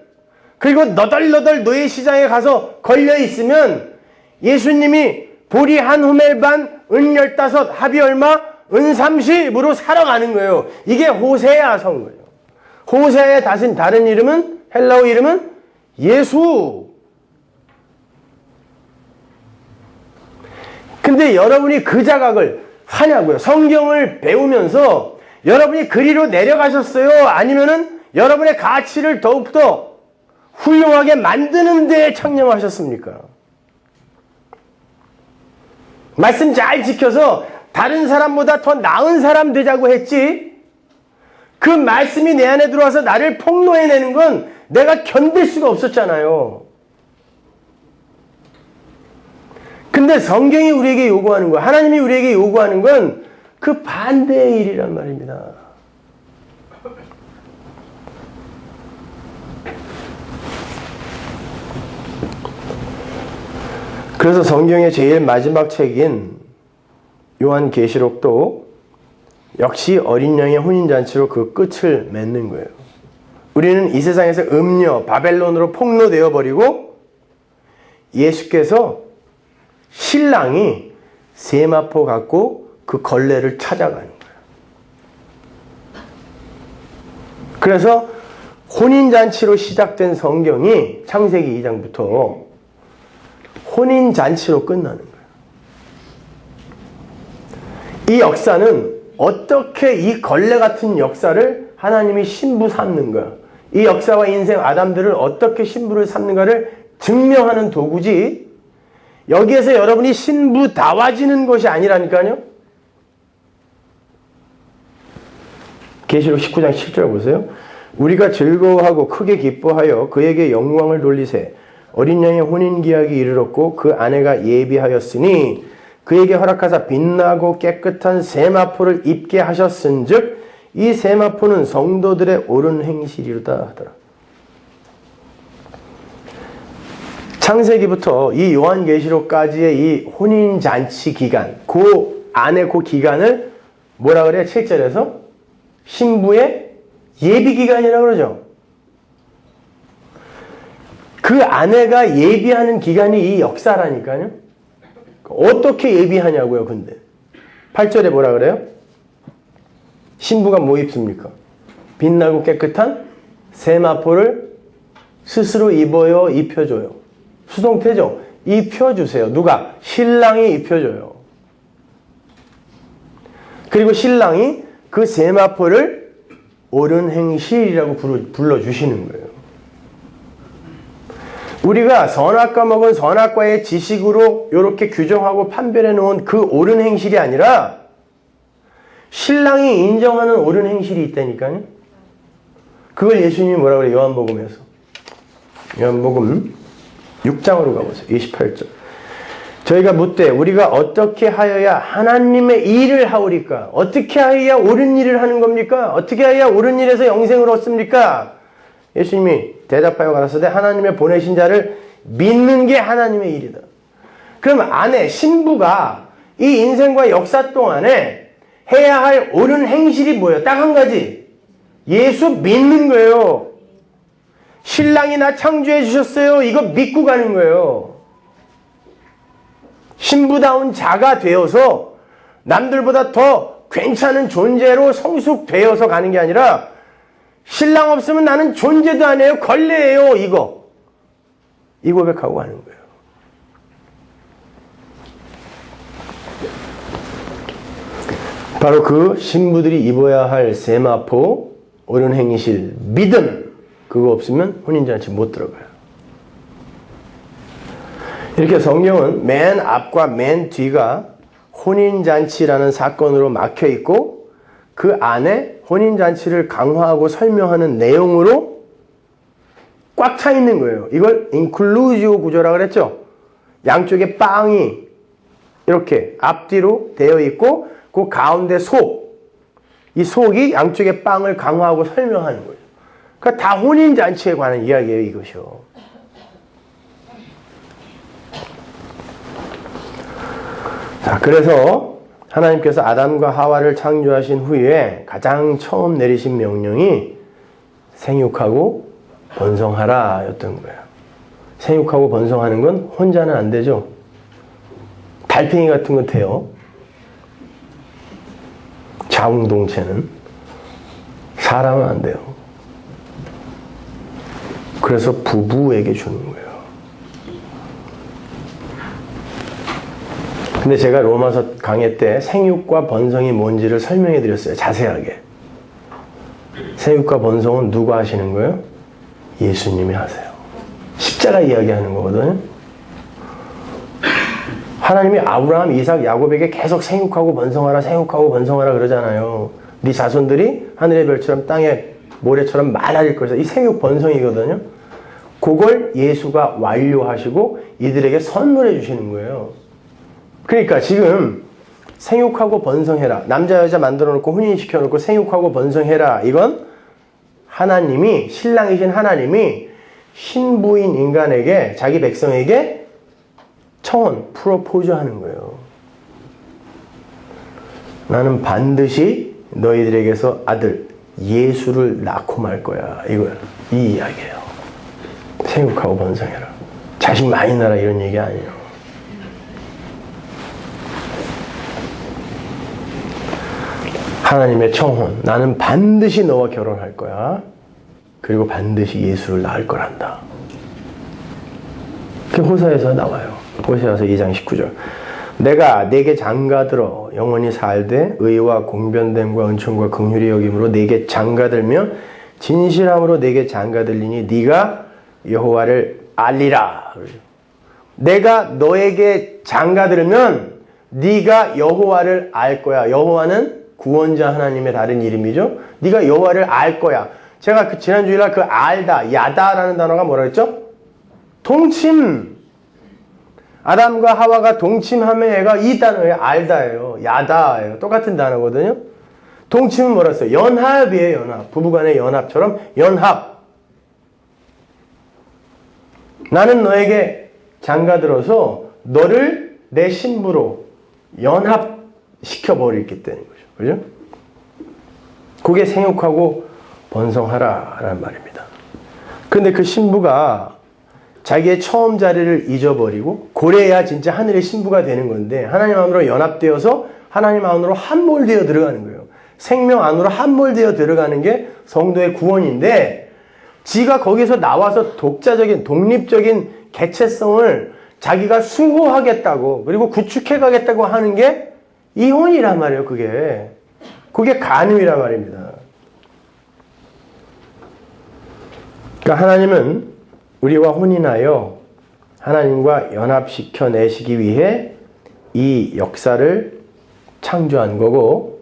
그리고 너덜너덜 노예 시장에 가서 걸려 있으면 예수님이 보리 한 호멜 반, 은 15, 합이 얼마? 은 30으로 살아가는 거예요. 이게 호세아 성거예요. 호세아의 다른 이름은, 헬라어 이름은 예수. 근데 여러분이 그 자각을 하냐고요. 성경을 배우면서 여러분이 그리로 내려가셨어요? 아니면은 여러분의 가치를 더욱더 훌륭하게 만드는 데 창념하셨습니까? 말씀 잘 지켜서 다른 사람보다 더 나은 사람 되자고 했지, 그 말씀이 내 안에 들어와서 나를 폭로해내는 건 내가 견딜 수가 없었잖아요. 근데 성경이 우리에게 요구하는 거, 하나님이 우리에게 요구하는 건 그 반대의 일이란 말입니다. 그래서 성경의 제일 마지막 책인 요한계시록도 역시 어린 양의 혼인잔치로 그 끝을 맺는 거예요. 우리는 이 세상에서 음녀, 바벨론으로 폭로되어 버리고 예수께서 신랑이 세마포 갖고 그 걸레를 찾아가는 거예요. 그래서 혼인잔치로 시작된 성경이 창세기 2장부터 혼인잔치로 끝나는 거예요. 이 역사는 어떻게 이 걸레 같은 역사를 하나님이 신부 삼는가, 이 역사와 인생 아담들을 어떻게 신부를 삼는가를 증명하는 도구지, 여기에서 여러분이 신부다워지는 것이 아니라니까요. 계시록 19장 7절 보세요. 우리가 즐거워하고 크게 기뻐하여 그에게 영광을 돌리세. 어린 양의 혼인기약이 이르렀고 그 아내가 예비하였으니 그에게 허락하사 빛나고 깨끗한 세마포를 입게 하셨은즉 이 세마포는 성도들의 옳은 행실이로다 하더라. 창세기부터 이 요한계시록까지의 이 혼인잔치 기간, 그 안에 그 기간을 뭐라 그래요? 7절에서 신부의 예비기간이라고 그러죠. 그 아내가 예비하는 기간이 이 역사라니까요. 어떻게 예비하냐고요, 근데. 8절에 뭐라 그래요? 신부가 뭐 입습니까? 빛나고 깨끗한 세마포를 스스로 입어요, 입혀줘요? 수동태죠? 입혀주세요. 누가? 신랑이 입혀줘요. 그리고 신랑이 그 세마포를 옳은 행실이라고 불러주시는 거예요. 우리가 선악과 먹은 선악과의 지식으로 이렇게 규정하고 판별해 놓은 그 옳은 행실이 아니라 신랑이 인정하는 옳은 행실이 있다니까요. 그걸 예수님이 뭐라고 그래요? 요한복음에서. 요한복음 6장으로 가보세요. 28절. 저희가 묻되 우리가 어떻게 하여야 하나님의 일을 하오리까? 어떻게 하여야 옳은 일을 하는 겁니까? 어떻게 하여야 옳은 일에서 영생을 얻습니까? 예수님이 대답하여 가라사대 하나님의 보내신 자를 믿는 게 하나님의 일이다. 그럼 아내, 신부가 이 인생과 역사 동안에 해야 할 옳은 행실이 뭐예요? 딱 한 가지. 예수 믿는 거예요. 신랑이 나 창조해 주셨어요. 이거 믿고 가는 거예요. 신부다운 자가 되어서 남들보다 더 괜찮은 존재로 성숙되어서 가는 게 아니라 신랑 없으면 나는 존재도 안 해요. 걸레예요. 이 고백하고 가는 거예요. 바로 그 신부들이 입어야 할 세마포, 옳은 행실, 믿음, 그거 없으면 혼인잔치 못 들어가요. 이렇게 성경은 맨 앞과 맨 뒤가 혼인잔치라는 사건으로 막혀 있고 그 안에 혼인잔치를 강화하고 설명하는 내용으로 꽉 차 있는 거예요. 이걸 인클루지오 구조라고 그랬죠. 양쪽에 빵이 이렇게 앞뒤로 되어 있고 그 가운데 속, 이 속이 양쪽의 빵을 강화하고 설명하는 거예요. 그러니까 다 혼인잔치에 관한 이야기예요, 이것이요. 자, 그래서 하나님께서 아담과 하와를 창조하신 후에 가장 처음 내리신 명령이 생육하고 번성하라 였던 거예요. 생육하고 번성하는 건 혼자는 안 되죠. 달팽이 같은 거 돼요. 자웅동체는. 사람은 안 돼요. 그래서 부부에게 주는 거예요. 근데 제가 로마서 강의 때 생육과 번성이 뭔지를 설명해 드렸어요. 자세하게. 생육과 번성은 누가 하시는 거예요? 예수님이 하세요. 십자가 이야기하는 거거든요. 하나님이 아브라함, 이삭, 야곱에게 계속 생육하고 번성하라, 생육하고 번성하라 그러잖아요. 네 자손들이 하늘의 별처럼 땅의 모래처럼 많아질 것이다. 이 생육 번성이거든요. 그걸 예수가 완료하시고 이들에게 선물해 주시는 거예요. 그러니까 지금 생육하고 번성해라. 남자 여자 만들어 놓고 혼인시켜 놓고 생육하고 번성해라. 이건 하나님이, 신랑이신 하나님이 신부인 인간에게, 자기 백성에게 청혼, 프로포즈 하는 거예요. 나는 반드시 너희들에게서 아들 예수를 낳고 말 거야. 이거야. 이 이야기예요. 생육하고 번성해라. 자식 많이 낳아라 이런 얘기 아니에요. 하나님의 청혼. 나는 반드시 너와 결혼할 거야. 그리고 반드시 예수를 낳을 거란다. 그게 호사에서 나와요. 호세아서 2장 19절. 내가 네게 장가들어 영원히 살되 의와 공변됨과 은총과 긍휼히 여김으로 네게 장가들며 진실함으로 네게 장가들리니 네가 여호와를 알리라. 내가 너에게 장가들면 네가 여호와를 알 거야. 여호와는 구원자 하나님의 다른 이름이죠. 네가 여호와를 알 거야. 제가 지난 주일날 그 알다, 야다라는 단어가 뭐라 그랬죠? 동침. 아담과 하와가 동침하면 애가 이 단어예요. 알다예요. 야다예요. 똑같은 단어거든요. 동침은 뭐라 했어요? 연합이에요. 연합. 부부간의 연합처럼 연합. 나는 너에게 장가들어서 너를 내 신부로 연합시켜버리기 때문인 거죠. 그죠? 그게 생육하고 번성하라라는 말입니다. 그런데 그 신부가 자기의 처음 자리를 잊어버리고 그래야 진짜 하늘의 신부가 되는 건데 하나님 안으로 연합되어서 하나님 안으로 함몰되어 들어가는 거예요. 생명 안으로 함몰되어 들어가는 게 성도의 구원인데 지가 거기서 나와서 독자적인 독립적인 개체성을 자기가 수호하겠다고 그리고 구축해 가겠다고 하는 게 이혼이란 말이에요. 그게 간음이란 말입니다. 그러니까 하나님은 우리와 혼인하여 하나님과 연합시켜 내시기 위해 이 역사를 창조한 거고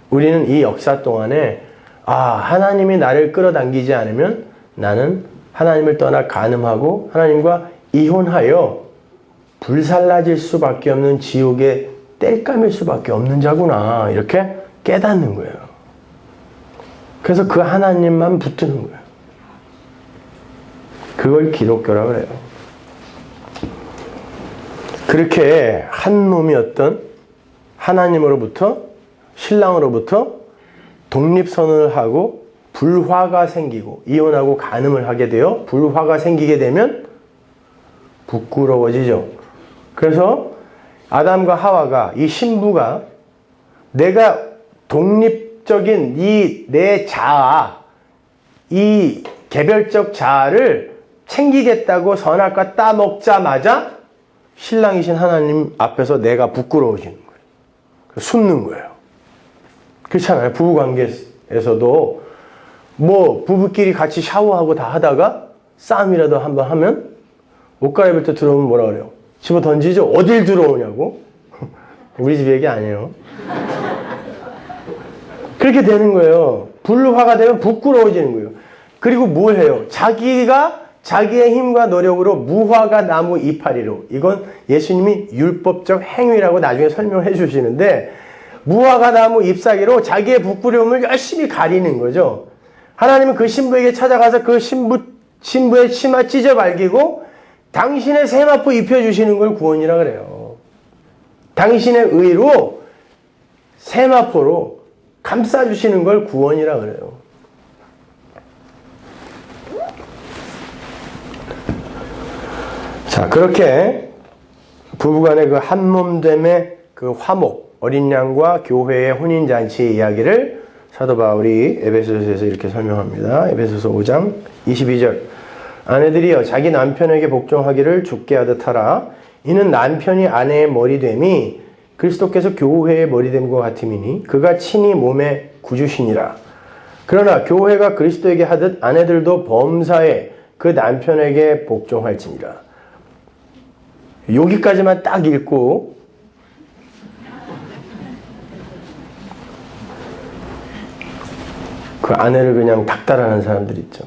우리는 이 역사 동안에 하나님이 나를 끌어당기지 않으면 나는 하나님을 떠나 간음하고 하나님과 이혼하여 불살라질 수밖에 없는 지옥의 땔감일 수밖에 없는 자구나 이렇게 깨닫는 거예요. 그래서 그 하나님만 붙드는 거예요. 그걸 기독교라고 해요. 그렇게 한 놈이었던 하나님으로부터 신랑으로부터 독립선언을 하고 불화가 생기고 이혼하고 간음을 하게 되어 불화가 생기게 되면 부끄러워지죠. 그래서 아담과 하와가 이 신부가 내가 독립적인 이 내 자아 이 개별적 자아를 챙기겠다고 선악과 따먹자마자 신랑이신 하나님 앞에서 내가 부끄러워지는 거예요. 숨는 거예요. 그렇잖아요. 부부관계에서도 뭐 부부끼리 같이 샤워하고 다 하다가 싸움이라도 한번 하면 옷 갈아입을 때 들어오면 뭐라 그래요? 집어 던지죠? 어딜 들어오냐고? 우리 집 얘기 아니에요. 그렇게 되는 거예요. 불화가 되면 부끄러워지는 거예요. 그리고 뭘 해요? 자기의 힘과 노력으로 무화과 나무 이파리로, 이건 예수님이 율법적 행위라고 나중에 설명해 주시는데, 무화과 나무 잎사귀로 자기의 부끄러움을 열심히 가리는 거죠. 하나님은 그 신부에게 찾아가서 그 신부의 치마 찢어 발기고 당신의 세마포 입혀주시는 걸 구원이라 그래요. 당신의 의로 세마포로 감싸주시는 걸 구원이라 그래요. 자, 그렇게 부부간의 그 한몸됨의 그 화목, 어린 양과 교회의 혼인잔치의 이야기를 사도 바울이 에베소서에서 이렇게 설명합니다. 에베소서 5장 22절. 아내들이여 자기 남편에게 복종하기를 주께 하듯 하라. 이는 남편이 아내의 머리됨이 그리스도께서 교회의 머리됨과 같음이니 그가 친히 몸의 구주시니라. 그러나 교회가 그리스도에게 하듯 아내들도 범사에 그 남편에게 복종할지니라. 여기까지만 딱 읽고 그 아내를 그냥 닥달하는 사람들 있죠.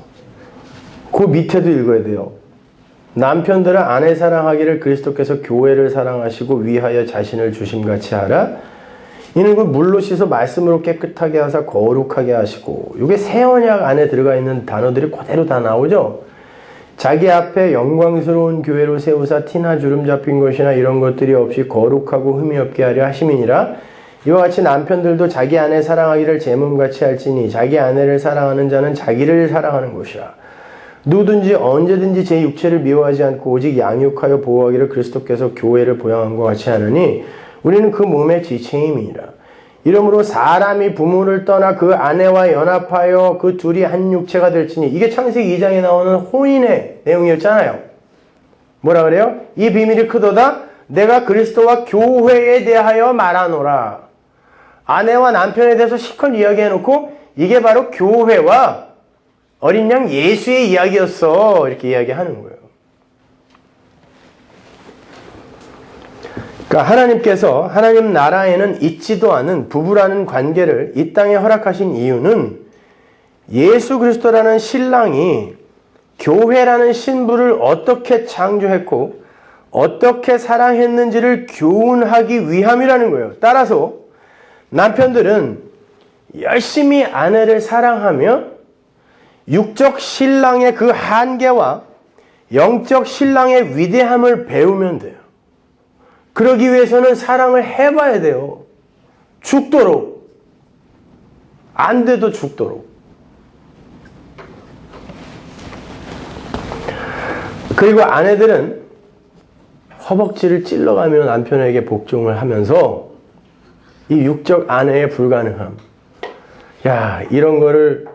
그 밑에도 읽어야 돼요. 남편들은 아내 사랑하기를 그리스도께서 교회를 사랑하시고 위하여 자신을 주심같이 하라. 이는 그 물로 씻어 말씀으로 깨끗하게 하사 거룩하게 하시고, 이게 새 언약 안에 들어가 있는 단어들이 그대로 다 나오죠. 자기 앞에 영광스러운 교회로 세우사 티나 주름 잡힌 것이나 이런 것들이 없이 거룩하고 흠이 없게 하려 하심이니라. 이와 같이 남편들도 자기 아내 사랑하기를 제 몸같이 할지니 자기 아내를 사랑하는 자는 자기를 사랑하는 것이라. 누구든지 언제든지 제 육체를 미워하지 않고 오직 양육하여 보호하기를 그리스도께서 교회를 보양한 것 같이 하느니 우리는 그 몸의 지체임이니라. 이러므로 사람이 부모를 떠나 그 아내와 연합하여 그 둘이 한 육체가 될지니, 이게 창세기 2장에 나오는 혼인의 내용이었잖아요. 뭐라 그래요? 이 비밀이 크도다 내가 그리스도와 교회에 대하여 말하노라. 아내와 남편에 대해서 실컷 이야기해놓고 이게 바로 교회와 어린 양 예수의 이야기였어, 이렇게 이야기하는 거예요. 그러니까 하나님께서 하나님 나라에는 있지도 않은 부부라는 관계를 이 땅에 허락하신 이유는 예수 그리스도라는 신랑이 교회라는 신부를 어떻게 창조했고 어떻게 사랑했는지를 교훈하기 위함이라는 거예요. 따라서 남편들은 열심히 아내를 사랑하며 육적 신랑의 그 한계와 영적 신랑의 위대함을 배우면 돼요. 그러기 위해서는 사랑을 해봐야 돼요. 죽도록. 안 돼도 죽도록. 그리고 아내들은 허벅지를 찔러가며 남편에게 복종을 하면서 이 육적 아내의 불가능함. 야, 이런 거를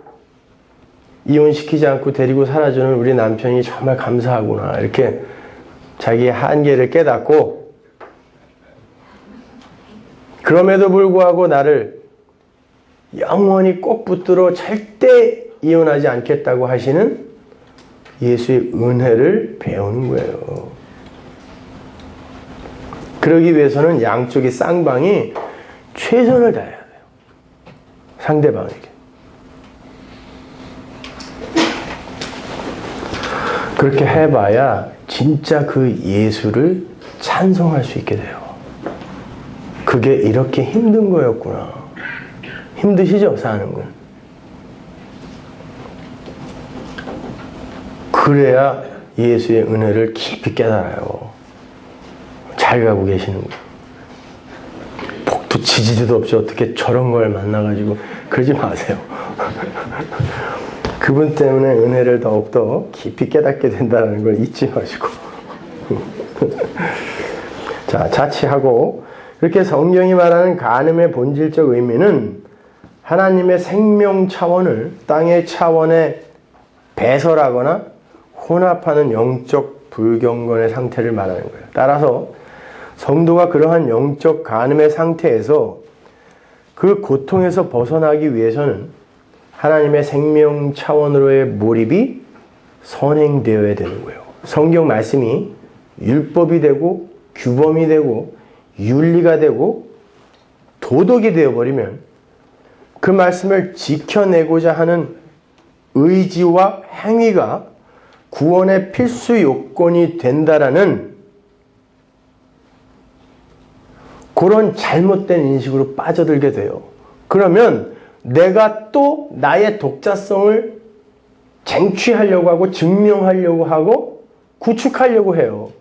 이혼시키지 않고 데리고 살아주는 우리 남편이 정말 감사하구나. 이렇게 자기의 한계를 깨닫고, 그럼에도 불구하고 나를 영원히 꼭 붙들어 절대 이혼하지 않겠다고 하시는 예수의 은혜를 배우는 거예요. 그러기 위해서는 양쪽의 쌍방이 최선을 다해야 돼요. 상대방에게. 그렇게 해봐야 진짜 그 예수를 찬송할 수 있게 돼요. 그게 이렇게 힘든 거였구나. 힘드시죠? 사는 건. 그래야 예수의 은혜를 깊이 깨달아요. 잘 가고 계시는 거예요. 복도 지지도 없이 어떻게 저런 걸 만나가지고 그러지 마세요. 그분 때문에 은혜를 더욱더 깊이 깨닫게 된다는 걸 잊지 마시고. 자, 자취하고, 이렇게 성경이 말하는 간음의 본질적 의미는 하나님의 생명 차원을 땅의 차원에 배설하거나 혼합하는 영적 불경건의 상태를 말하는 거예요. 따라서 성도가 그러한 영적 간음의 상태에서 그 고통에서 벗어나기 위해서는 하나님의 생명 차원으로의 몰입이 선행되어야 되는 거예요. 성경 말씀이 율법이 되고 규범이 되고 윤리가 되고 도덕이 되어버리면 그 말씀을 지켜내고자 하는 의지와 행위가 구원의 필수 요건이 된다라는 그런 잘못된 인식으로 빠져들게 돼요. 그러면 내가 또 나의 독자성을 쟁취하려고 하고 증명하려고 하고 구축하려고 해요.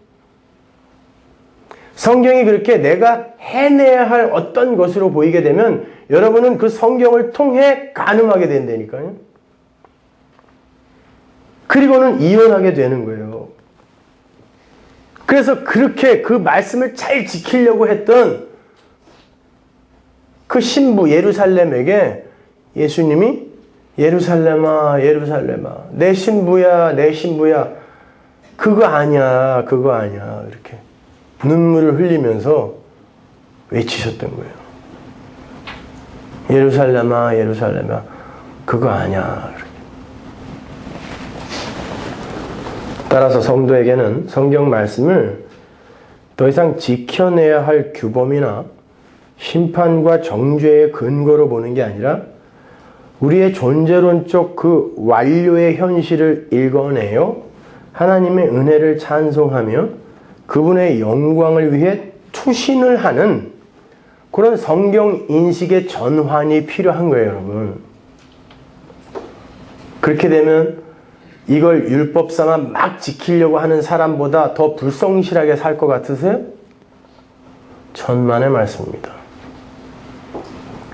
성경이 그렇게 내가 해내야 할 어떤 것으로 보이게 되면 여러분은 그 성경을 통해 가늠하게 된다니까요. 그리고는 이혼하게 되는 거예요. 그래서 그렇게 그 말씀을 잘 지키려고 했던 그 신부 예루살렘에게 예수님이 예루살렘아 예루살렘아 내 신부야 내 신부야 그거 아니야 그거 아니야 이렇게 눈물을 흘리면서 외치셨던 거예요. 예루살렘아 예루살렘아 그거 아니야. 따라서 성도에게는 성경 말씀을 더 이상 지켜내야 할 규범이나 심판과 정죄의 근거로 보는 게 아니라 우리의 존재론적 그 완료의 현실을 읽어내요. 하나님의 은혜를 찬송하며 그분의 영광을 위해 투신을 하는 그런 성경 인식의 전환이 필요한 거예요, 여러분. 그렇게 되면 이걸 율법 삼아 막 지키려고 하는 사람보다 더 불성실하게 살 것 같으세요? 천만의 말씀입니다.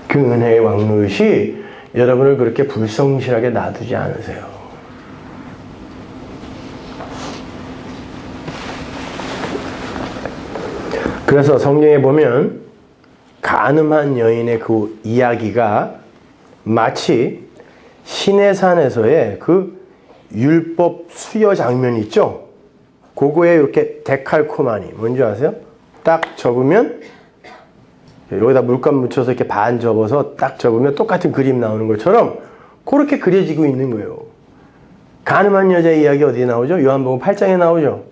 그 은혜의 왕노릇이 여러분을 그렇게 불성실하게 놔두지 않으세요. 그래서 성경에 보면 간음한 여인의 그 이야기가 마치 시내산에서의 그 율법 수여 장면 있죠? 그거에 이렇게 데칼코마니 뭔지 아세요? 딱 접으면 여기다 물감 묻혀서 이렇게 반 접어서 딱 접으면 똑같은 그림 나오는 것처럼 그렇게 그려지고 있는 거예요. 간음한 여자의 이야기 어디에 나오죠? 요한복음 8장에 나오죠.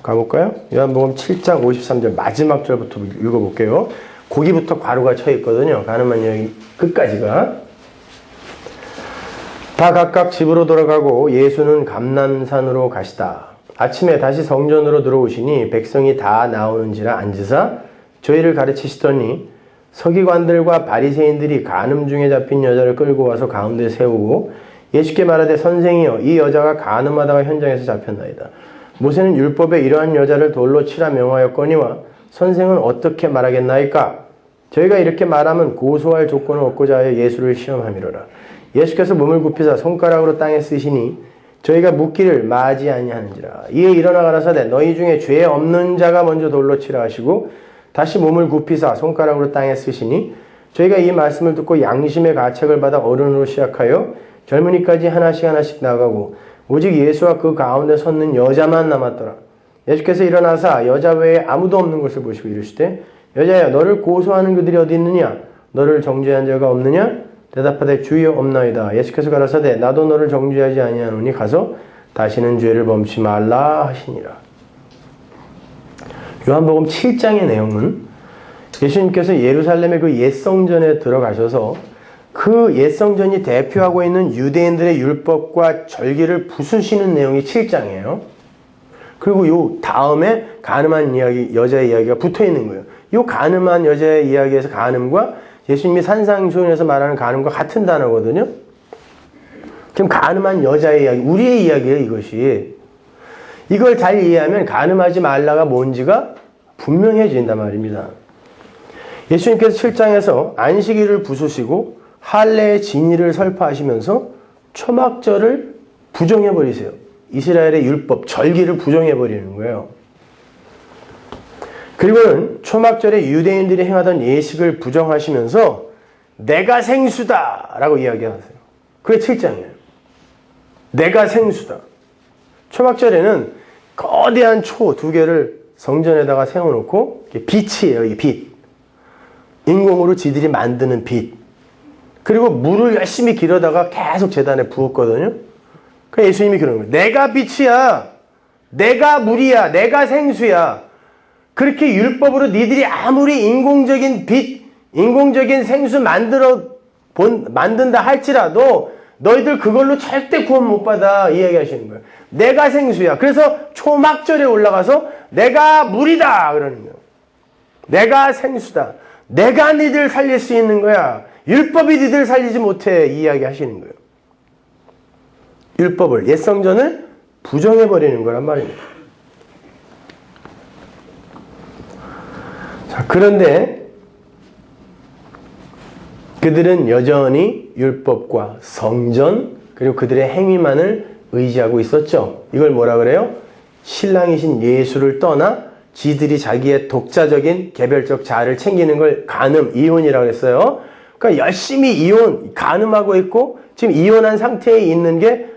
가볼까요? 요한복음 7장 53절 마지막 절부터 읽어볼게요. 거기부터 괄호가 쳐 있거든요. 간음한 여인 끝까지가. 다 각각 집으로 돌아가고 예수는 감람산으로 가시다. 아침에 다시 성전으로 들어오시니 백성이 다 나오는지라 앉으사 저희를 가르치시더니 서기관들과 바리새인들이 간음 중에 잡힌 여자를 끌고 와서 가운데 세우고 예수께 말하되 선생이여 이 여자가 간음하다가 현장에서 잡혔나이다. 모세는 율법에 이러한 여자를 돌로 치라 명하였거니와 선생은 어떻게 말하겠나이까? 저희가 이렇게 말하면 고소할 조건을 얻고자 하여 예수를 시험함이로라. 예수께서 몸을 굽히사 손가락으로 땅에 쓰시니 저희가 묻기를 마지 아니하는지라. 이에 일어나 가라사대 너희 중에 죄 없는 자가 먼저 돌로 치라 하시고 다시 몸을 굽히사 손가락으로 땅에 쓰시니 저희가 이 말씀을 듣고 양심의 가책을 받아 어른으로 시작하여 젊은이까지 하나씩 하나씩 나가고 오직 예수와 그 가운데 섰는 여자만 남았더라. 예수께서 일어나사 여자 외에 아무도 없는 것을 보시고 이르시되 여자야 너를 고소하는 그들이 어디 있느냐? 너를 정죄한 자가 없느냐? 대답하되 주여 없나이다. 예수께서 가라사대 나도 너를 정죄하지 아니하노니 가서 다시는 죄를 범치 말라 하시니라. 요한복음 7장의 내용은 예수님께서 예루살렘의 그 옛성전에 들어가셔서 그 옛성전이 대표하고 있는 유대인들의 율법과 절기를 부수시는 내용이 7장이에요. 그리고 요 다음에 간음한 이야기, 여자의 이야기가 붙어 있는 거예요. 요 간음한 여자의 이야기에서 간음과 예수님이 산상수훈에서 말하는 간음과 같은 단어거든요. 지금 간음한 여자의 이야기, 우리의 이야기예요, 이것이. 이걸 잘 이해하면 간음하지 말라가 뭔지가 분명해진단 말입니다. 예수님께서 7장에서 안식일을 부수시고 할례의 진리를 설파하시면서 초막절을 부정해버리세요. 이스라엘의 율법, 절기를 부정해버리는 거예요. 그리고는 초막절에 유대인들이 행하던 예식을 부정하시면서 내가 생수다 라고 이야기하세요. 그게 7장이에요. 내가 생수다. 초막절에는 거대한 초 2개를 성전에다가 세워놓고 빛이에요. 이게 빛. 인공으로 지들이 만드는 빛. 그리고 물을 열심히 길어다가 계속 제단에 부었거든요. 그러니까 예수님이 그러는 거예요. 내가 빛이야. 내가 물이야. 내가 생수야. 그렇게 율법으로 니들이 아무리 인공적인 빛, 인공적인 생수 만든다 할지라도 너희들 그걸로 절대 구원 못 받아. 이야기하시는 거예요. 내가 생수야. 그래서 초막절에 올라가서 내가 물이다. 그러는 거예요. 내가 생수다. 내가 니들 살릴 수 있는 거야. 율법이 니들 살리지 못해. 이야기하시는 거예요. 율법을, 옛성전을 부정해버리는 거란 말입니다. 자, 그런데 그들은 여전히 율법과 성전 그리고 그들의 행위만을 의지하고 있었죠. 이걸 뭐라 그래요? 신랑이신 예수를 떠나 지들이 자기의 독자적인 개별적 자아를 챙기는 걸 간음, 이혼이라고 했어요. 그러니까 열심히 간음하고 있고 지금 이혼한 상태에 있는 게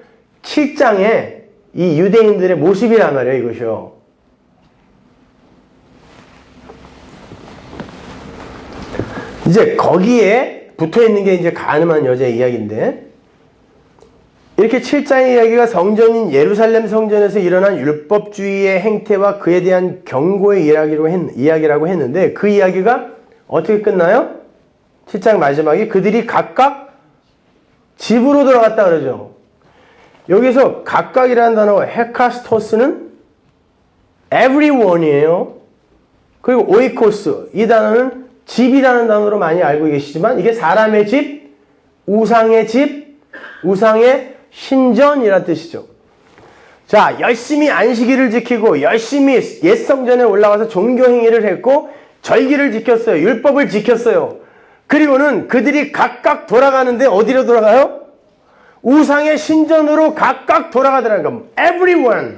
7장의 이 유대인들의 모습이란 말이에요, 이것이요. 이제 거기에 붙어 있는 게 이제 간음한 여자의 이야기인데, 이렇게 7장의 이야기가 성전인 예루살렘 성전에서 일어난 율법주의의 행태와 그에 대한 경고의 이야기라고 했는데, 그 이야기가 어떻게 끝나요? 7장 마지막에 그들이 각각 집으로 돌아갔다 그러죠. 여기서 각각이라는 단어 헤카스토스는 everyone이에요. 그리고 오이코스, 이 단어는 집이라는 단어로 많이 알고 계시지만 이게 사람의 집, 우상의 집, 우상의 신전이라는 뜻이죠. 자, 열심히 안식일을 지키고 열심히 옛성전에 올라가서 종교행위를 했고 절기를 지켰어요. 율법을 지켰어요. 그리고는 그들이 각각 돌아가는데 어디로 돌아가요? 우상의 신전으로 각각 돌아가더라는 겁니다. Everyone.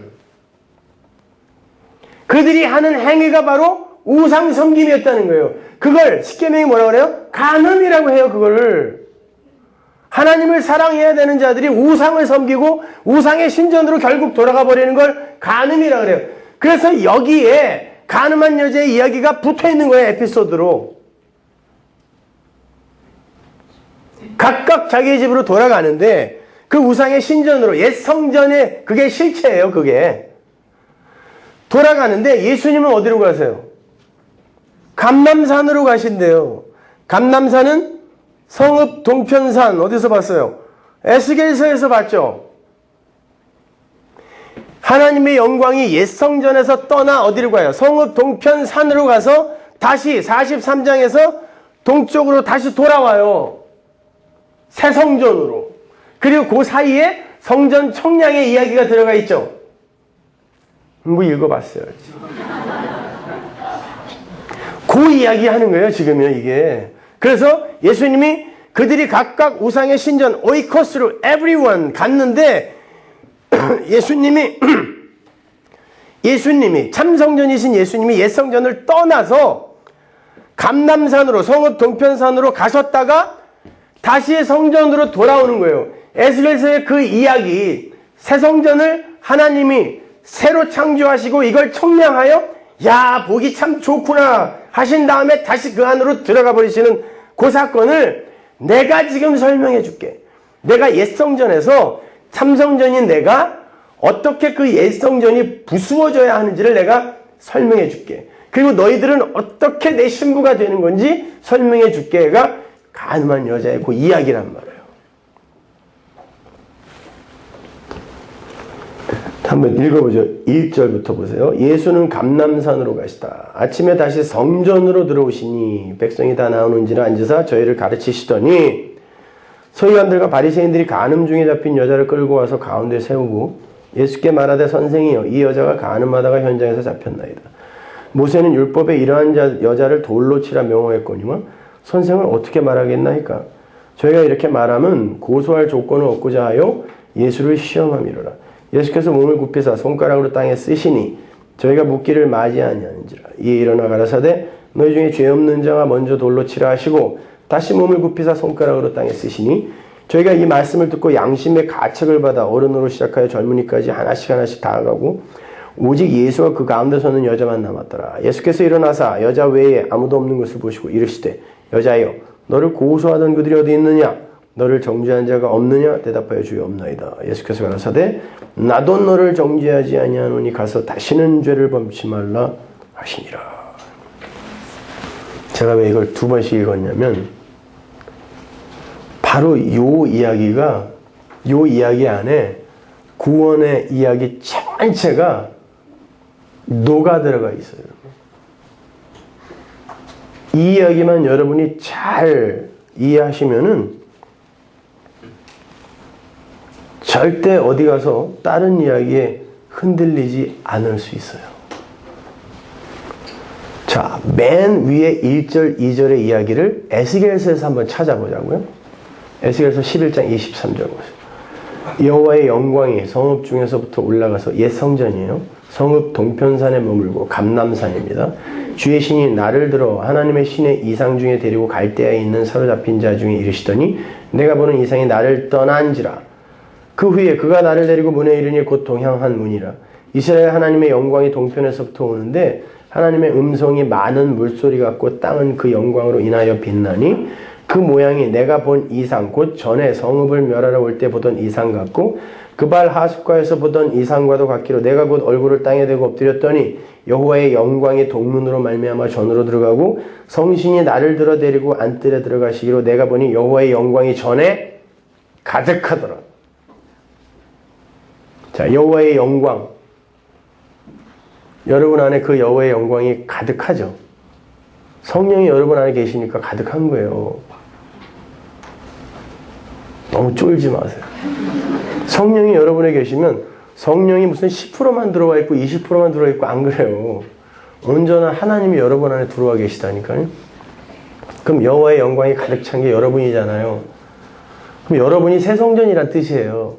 그들이 하는 행위가 바로 우상 섬김이었다는 거예요. 그걸 십계명이 뭐라고 그래요? 간음이라고 해요. 그거를. 하나님을 사랑해야 되는 자들이 우상을 섬기고 우상의 신전으로 결국 돌아가 버리는 걸 간음이라고 그래요. 그래서 여기에 간음한 여자의 이야기가 붙어 있는 거예요. 에피소드로. 각각 자기의 집으로 돌아가는데 그 우상의 신전으로, 옛 성전에, 그게 실체예요. 그게. 돌아가는데 예수님은 어디로 가세요? 감람산으로 가신대요. 감람산은 성읍 동편산, 어디서 봤어요? 에스겔서에서 봤죠. 하나님의 영광이 옛성전에서 떠나 어디로 가요? 성읍 동편산으로 가서 다시 43장에서 동쪽으로 다시 돌아와요. 새 성전으로. 그리고 그 사이에 성전 청량의 이야기가 들어가 있죠. 뭐 읽어봤어요. 그 이야기 하는 거예요, 지금요, 이게. 그래서 예수님이 그들이 각각 우상의 신전, 오이코스로 everyone 갔는데, 예수님이, 참성전이신 예수님이 옛성전을 떠나서 감람산으로, 성읍 동편산으로 가셨다가 다시 성전으로 돌아오는 거예요. 에스겔서의 그 이야기, 새 성전을 하나님이 새로 창조하시고 이걸 청량하여 야, 보기 참 좋구나 하신 다음에 다시 그 안으로 들어가 버리시는 그 사건을 내가 지금 설명해 줄게. 내가 옛성전에서 참성전인 내가 어떻게 그 옛성전이 부수어져야 하는지를 내가 설명해 줄게. 그리고 너희들은 어떻게 내 신부가 되는 건지 설명해 줄게가 간음한 여자의 그 이야기란 말이에요. 한번 읽어보죠. 1절부터 보세요. 예수는 감람산으로 가시다. 아침에 다시 성전으로 들어오시니 백성이 다 나오는지라 앉으사 저희를 가르치시더니 서기관들과 바리새인들이 간음 중에 잡힌 여자를 끌고 와서 가운데 세우고 예수께 말하되 선생이여 이 여자가 간음하다가 현장에서 잡혔나이다. 모세는 율법에 이러한 여자를 돌로 치라 명호했거니와 선생은 어떻게 말하겠나이까. 저희가 이렇게 말하면 고소할 조건을 얻고자 하여 예수를 시험함이로라. 예수께서 몸을 굽히사 손가락으로 땅에 쓰시니 저희가 묻기를 맞이하냐는지라. 이에 일어나 가라사대 너희 중에 죄 없는 자가 먼저 돌로 치라 하시고 다시 몸을 굽히사 손가락으로 땅에 쓰시니 저희가 이 말씀을 듣고 양심의 가책을 받아 어른으로 시작하여 젊은이까지 하나씩 하나씩 다가가고 오직 예수와 그 가운데 서는 여자만 남았더라. 예수께서 일어나사 여자 외에 아무도 없는 것을 보시고 이르시되 여자여 너를 고소하던 그들이 어디 있느냐? 너를 정죄한 자가 없느냐? 대답하여 주여 없나이다. 예수께서 가라사대 나도 너를 정죄하지 아니하노니 가서 다시는 죄를 범치 말라 하시니라. 제가 왜 이걸 두 번씩 읽었냐면 바로 요 이야기 안에 구원의 이야기 전체가 녹아 들어가 있어요. 이 이야기만 여러분이 잘 이해하시면은 절대 어디 가서 다른 이야기에 흔들리지 않을 수 있어요. 자, 맨 위에 1절, 2절의 이야기를 에스겔서에서 한번 찾아보자고요. 에스겔서 11장 23절 보세요. 여호와의 영광이 성읍 중에서부터 올라가서 옛 성전이에요. 성읍 동편산에 머물고 감람산입니다. 주의 신이 나를 들어 하나님의 신의 이상 중에 데리고 갈대아에 있는 사로잡힌 자 중에 이르시더니 내가 보는 이상이 나를 떠난지라. 그 후에 그가 나를 데리고 문에 이르니 곧 동향한 문이라. 이스라엘 하나님의 영광이 동편에서부터 오는데 하나님의 음성이 많은 물소리 같고 땅은 그 영광으로 인하여 빛나니 그 모양이 내가 본 이상 곧 전에 성읍을 멸하러 올 때 보던 이상 같고 그발 하숫가에서 보던 이상과도 같기로 내가 곧 얼굴을 땅에 대고 엎드렸더니 여호와의 영광이 동문으로 말미암아 전으로 들어가고 성신이 나를 들어 데리고 안뜰에 들어가시기로 내가 보니 여호와의 영광이 전에 가득하더라. 자, 여호와의 영광. 여러분 안에 그 여호와의 영광이 가득하죠. 성령이 여러분 안에 계시니까 가득한 거예요. 너무 쫄지 마세요. 성령이 여러분에 계시면 성령이 무슨 10%만 들어와 있고 20%만 들어와 있고 안 그래요. 온전한 하나님이 여러분 안에 들어와 계시다니까요. 그럼 여호와의 영광이 가득 찬 게 여러분이잖아요. 그럼 여러분이 새 성전이란 뜻이에요.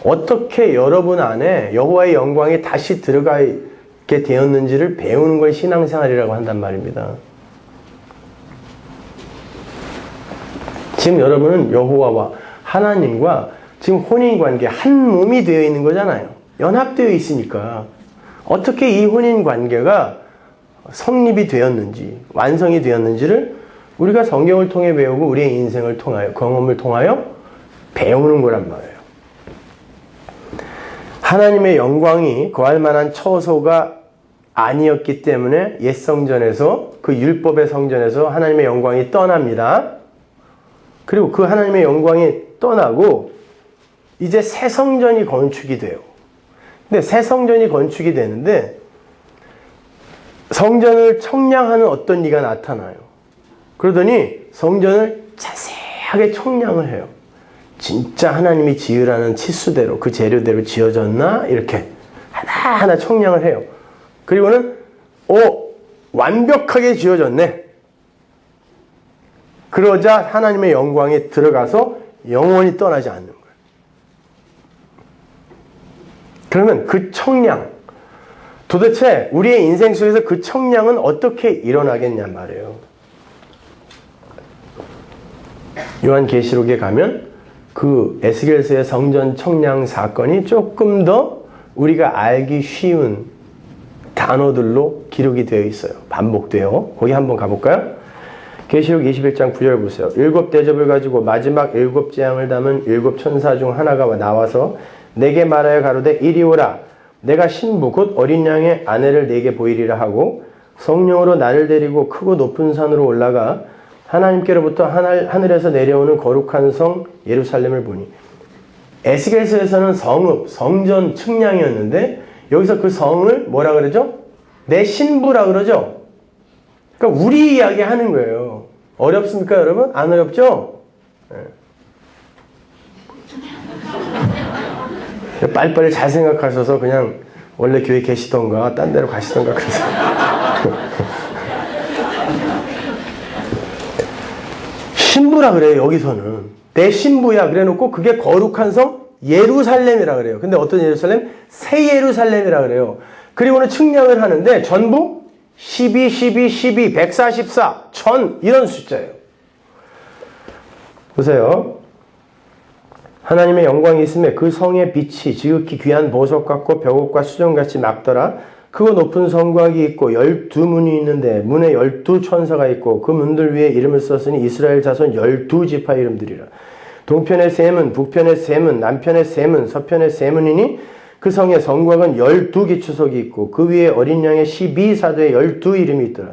어떻게 여러분 안에 여호와의 영광이 다시 들어가게 되었는지를 배우는 걸 신앙생활이라고 한단 말입니다. 지금 여러분은 여호와와 하나님과 지금 혼인관계 한 몸이 되어 있는 거잖아요. 연합되어 있으니까 어떻게 이 혼인관계가 성립이 되었는지 완성이 되었는지를 우리가 성경을 통해 배우고 우리의 인생을 통하여 경험을 통하여 배우는 거란 말이에요. 하나님의 영광이 거할 만한 처소가 아니었기 때문에 옛 성전에서 그 율법의 성전에서 하나님의 영광이 떠납니다. 그리고 그 하나님의 영광이 떠나고 이제 새 성전이 건축이 돼요. 근데 새 성전이 건축이 되는데 성전을 청량하는 어떤 이가 나타나요. 그러더니 성전을 자세하게 청량을 해요. 진짜 하나님이 지으라는 치수대로 그 재료대로 지어졌나? 이렇게 하나하나 청량을 해요. 그리고는 완벽하게 지어졌네. 그러자 하나님의 영광이 들어가서 영원히 떠나지 않는 거예요. 그러면 그 청량, 도대체 우리의 인생 속에서 그 청량은 어떻게 일어나겠냐 말이에요. 요한계시록에 가면 그 에스겔서의 성전 청량 사건이 조금 더 우리가 알기 쉬운 단어들로 기록이 되어 있어요. 반복돼요. 거기 한번 가볼까요? 계시록 21장 9절 보세요. 7 대접을 가지고 마지막 7 재앙을 담은 7 천사 중 하나가 나와서 내게 말하여 가로되 이리 오라. 내가 신부 곧 어린 양의 아내를 내게 보이리라 하고 성령으로 나를 데리고 크고 높은 산으로 올라가 하나님께로부터 하늘에서 내려오는 거룩한 성 예루살렘을 보니. 에스겔서에서는 성읍, 성전 측량이었는데 여기서 그 성을 뭐라 그러죠? 내 신부라 그러죠? 그러니까 우리 이야기 하는 거예요. 어렵습니까, 여러분? 안 어렵죠? 네. 빨리빨리 잘 생각하셔서 그냥 원래 교회 계시던가 딴 데로 가시던가 그러세요. 신부라 그래요, 여기서는. 내 신부야 그래 놓고 그게 거룩한 성 예루살렘이라 그래요. 근데 어떤 예루살렘? 새 예루살렘이라 그래요. 그리고는 측량을 하는데 전부 12, 12, 12, 144, 1000 이런 숫자예요. 보세요. 하나님의 영광이 있음에 그 성의 빛이 지극히 귀한 보석 같고 벽옥과 수정같이 막더라. 크고 높은 성곽이 있고 12문이 있는데 문에 12천사가 있고 그 문들 위에 이름을 썼으니 이스라엘 자손 12지파 이름들이라. 동편의 세 문, 북편의 세 문, 남편의 세 문, 서편의 세 문이니 그 성의 성곽은 12기초석이 있고 그 위에 어린 양의 12사도의 12 이름이 있더라.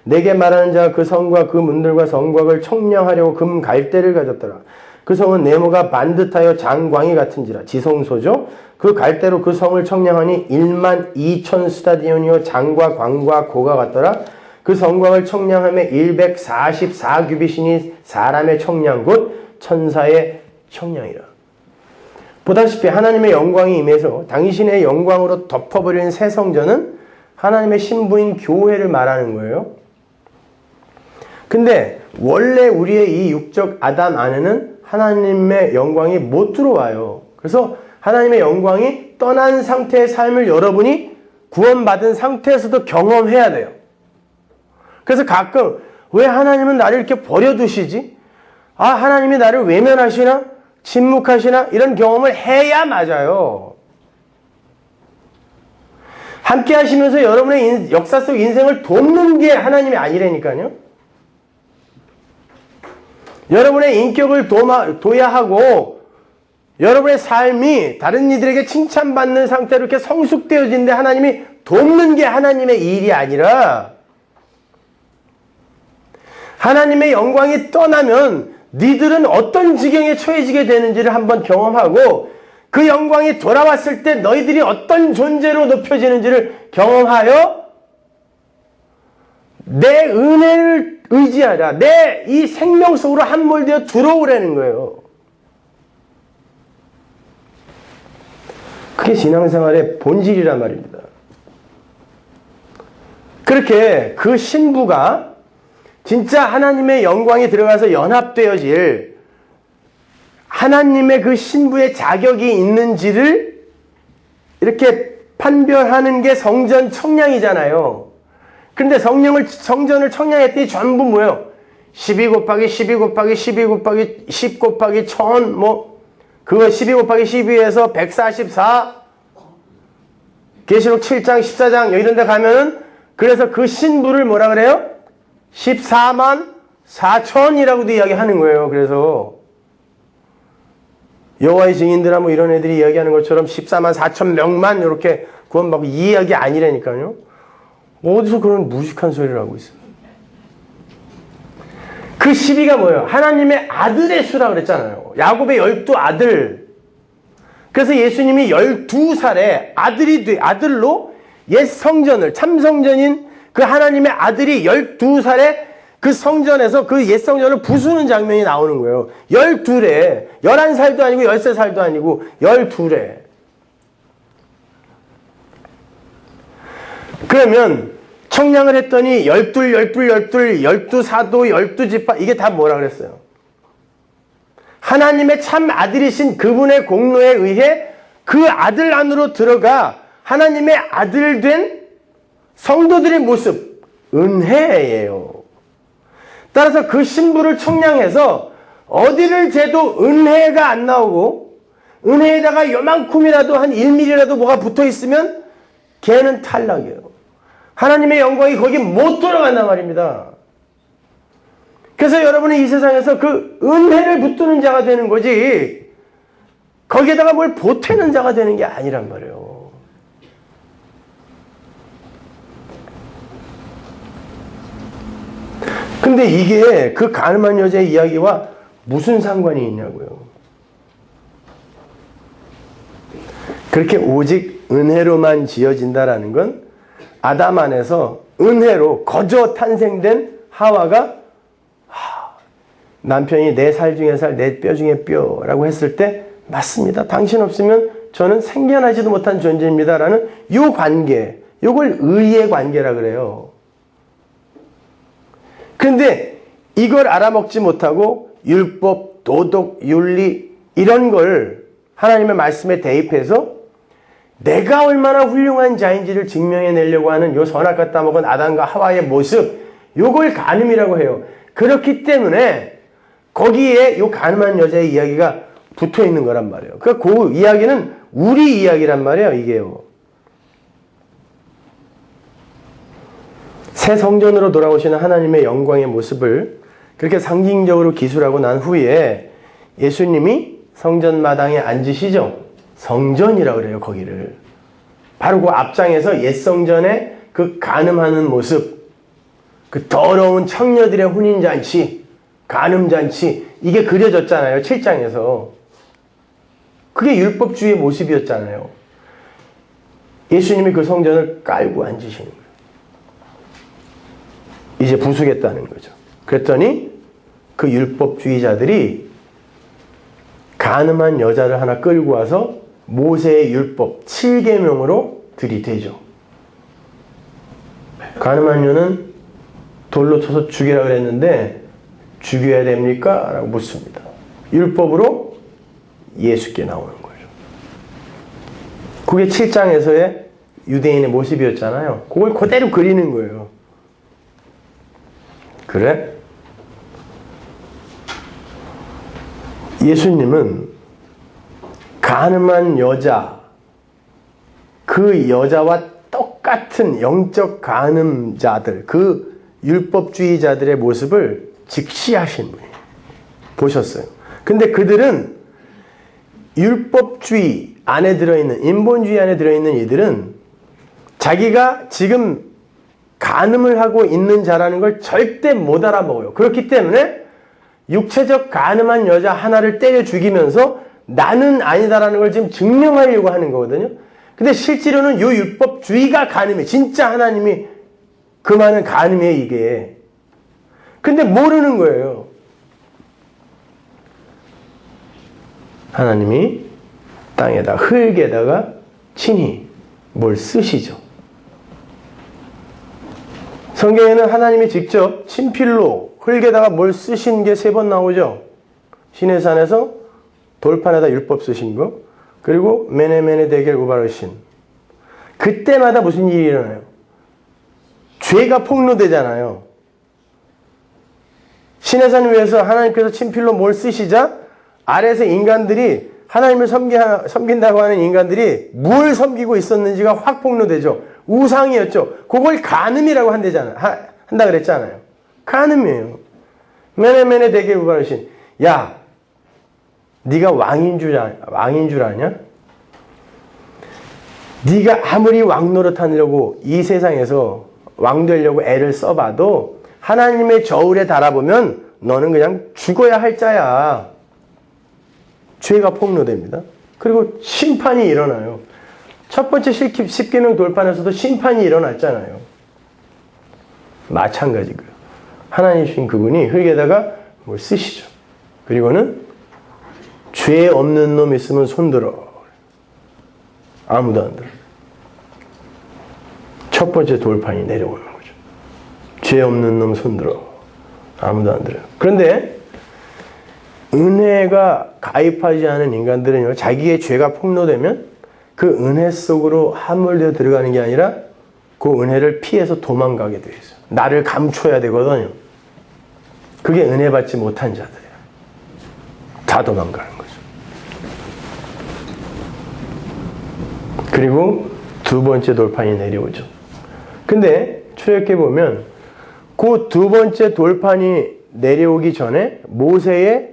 내게 말하는 자가 그 성과 그 문들과 성곽을 청량하려고 금 갈대를 가졌더라. 그 성은 네모가 반듯하여 장광이 같은지라. 지성소죠. 그 갈대로 그 성을 청량하니 1만 2천 스타디온이요 장과 광과 고가 같더라. 그 성곽을 청량함에 144규빗이니 사람의 청량 곧 천사의 청량이라. 보다시피 하나님의 영광이 임해서 당신의 영광으로 덮어버린 새 성전은 하나님의 신부인 교회를 말하는 거예요. 근데 원래 우리의 이 육적 아담 안에는 하나님의 영광이 못 들어와요. 그래서 하나님의 영광이 떠난 상태의 삶을 여러분이 구원받은 상태에서도 경험해야 돼요. 그래서 가끔 왜 하나님은 나를 이렇게 버려두시지? 아, 하나님이 나를 외면하시나? 침묵하시나? 이런 경험을 해야 맞아요. 함께 하시면서 여러분의 역사 속 인생을 돕는 게 하나님이 아니라니까요. 여러분의 인격을 둬야 하고 여러분의 삶이 다른 이들에게 칭찬받는 상태로 이렇게 성숙되어지는데 하나님이 돕는 게 하나님의 일이 아니라 하나님의 영광이 떠나면 니들은 어떤 지경에 처해지게 되는지를 한번 경험하고 그 영광이 돌아왔을 때 너희들이 어떤 존재로 높여지는지를 경험하여 내 은혜를 의지하라. 내 이 생명 속으로 함몰되어 들어오라는 거예요. 그게 신앙생활의 본질이란 말입니다. 그렇게 그 신부가 진짜 하나님의 영광이 들어가서 연합되어질 하나님의 그 신부의 자격이 있는지를 이렇게 판별하는 게 성전 청량이잖아요. 근데 성전을 청량했더니 전부 뭐예요? 12 곱하기 12 곱하기 12 곱하기 10 곱하기 1000 그거 12 곱하기 12에서 144 계시록 7장 14장 이런 데 가면은 그래서 그 신부를 뭐라 그래요? 14만 4천이라고도 이야기하는 거예요. 그래서 여호와의 증인들아 이런 애들이 이야기하는 것처럼 14만 4천 명만 이렇게 구원받고 이 이야기 아니라니까요. 어디서 그런 무식한 소리를 하고 있어요. 그 12가 뭐예요? 하나님의 아들의 수라 그랬잖아요. 야곱의 12아들. 그래서 예수님이 12살에 아들로 옛 성전을 참성전인 그 하나님의 아들이 12살에 그 성전에서 그 옛 성전을 부수는 장면이 나오는 거예요. 12래. 11살도 아니고 13살도 아니고 12래. 그러면 청량을 했더니 12사도 12지파 이게 다 뭐라 그랬어요? 하나님의 참 아들이신 그분의 공로에 의해 그 아들 안으로 들어가 하나님의 아들 된 성도들의 모습, 은혜예요. 따라서 그 신부를 청량해서 어디를 재도 은혜가 안 나오고 은혜에다가 요만큼이라도 한 1mm라도 뭐가 붙어 있으면 걔는 탈락이에요. 하나님의 영광이 거기 못 들어간단 말입니다. 그래서 여러분이 이 세상에서 그 은혜를 붙드는 자가 되는 거지 거기에다가 뭘 보태는 자가 되는 게 아니란 말이에요. 근데 이게 그 가늠한 여자의 이야기와 무슨 상관이 있냐고요. 그렇게 오직 은혜로만 지어진다라는 건 아담 안에서 은혜로 거저 탄생된 하와가 남편이 내 살 중에 살, 내 뼈 중에 뼈라고 했을 때 맞습니다. 당신 없으면 저는 생겨나지도 못한 존재입니다. 라는 이 관계, 이걸 의의 관계라 그래요. 그런데 이걸 알아먹지 못하고 율법, 도덕, 윤리 이런 걸 하나님의 말씀에 대입해서 내가 얼마나 훌륭한 자인지를 증명해내려고 하는 요 선악 갖다 먹은 아담과 하와의 모습, 요걸 간음이라고 해요. 그렇기 때문에 거기에 요 간음한 여자의 이야기가 붙어 있는 거란 말이에요. 그 이야기는 우리 이야기란 말이에요, 이게요. 새 성전으로 돌아오시는 하나님의 영광의 모습을 그렇게 상징적으로 기술하고 난 후에 예수님이 성전 마당에 앉으시죠. 성전이라고 그래요, 거기를. 바로 그 앞장에서 옛 성전의 그 간음하는 모습, 그 더러운 청녀들의 혼인잔치, 간음잔치, 이게 그려졌잖아요, 7장에서. 그게 율법주의의 모습이었잖아요. 예수님이 그 성전을 깔고 앉으시는 거예요. 이제 부수겠다는 거죠. 그랬더니 그 율법주의자들이 간음한 여자를 하나 끌고 와서 모세의 율법 7계명으로 들이대죠. 간음한 여는 돌로 쳐서 죽이라 그랬는데 죽여야 됩니까? 라고 묻습니다. 율법으로 예수께 나오는 거죠. 그게 7장에서의 유대인의 모습이었잖아요. 그걸 그대로 그리는 거예요. 그래? 예수님은 간음한 여자, 그 여자와 똑같은 영적 간음자들, 그 율법주의자들의 모습을 직시하신 분이에요. 보셨어요. 근데 그들은 율법주의 안에 들어있는, 인본주의 안에 들어있는 이들은 자기가 지금 간음을 하고 있는 자라는 걸 절대 못 알아먹어요. 그렇기 때문에 육체적 간음한 여자 하나를 때려 죽이면서 나는 아니다라는 걸 지금 증명하려고 하는 거거든요. 근데 실제로는 이 율법주의가 간음이에요. 진짜 하나님이 금하는 간음이에요, 이게. 근데 모르는 거예요. 하나님이 땅에다, 흙에다가 친히 뭘 쓰시죠. 성경에는 하나님이 직접 친필로 흙에다가 뭘 쓰신 게 3번 나오죠. 시내산에서 돌판에다 율법 쓰신 거, 그리고 메네메네 대겔 우바르신. 그때마다 무슨 일이 일어나요? 죄가 폭로되잖아요. 시내산 위에서 하나님께서 친필로 뭘 쓰시자 아래에서 인간들이 하나님을 섬긴다고 하는 인간들이 뭘 섬기고 있었는지가 확 폭로되죠. 우상이었죠. 그걸 간음이라고 한다 그랬잖아요. 간음이에요. 메네메네 대겔 우바르신. 야, 네가 왕인 줄 아냐? 네가 아무리 왕 노릇하려고 이 세상에서 왕 되려고 애를 써봐도 하나님의 저울에 달아보면 너는 그냥 죽어야 할 자야. 죄가 폭로됩니다. 그리고 심판이 일어나요. 첫 번째 10계명 돌판에서도 심판이 일어났잖아요. 마찬가지고요. 하나님이신 그분이 흙에다가 뭘 쓰시죠. 그리고는 죄 없는 놈 있으면 손들어. 아무도 안 들어. 첫 번째 돌판이 내려오는 거죠. 죄 없는 놈 손들어. 아무도 안 들어요. 그런데 은혜가 가입하지 않은 인간들은요, 자기의 죄가 폭로되면 그 은혜 속으로 함몰되어 들어가는 게 아니라 그 은혜를 피해서 도망가게 돼 있어요. 나를 감춰야 되거든요. 그게 은혜 받지 못한 자들이에요. 다 도망가는 거죠. 그리고 두 번째 돌판이 내려오죠. 근데 출애굽기에 보면 그 두 번째 돌판이 내려오기 전에 모세의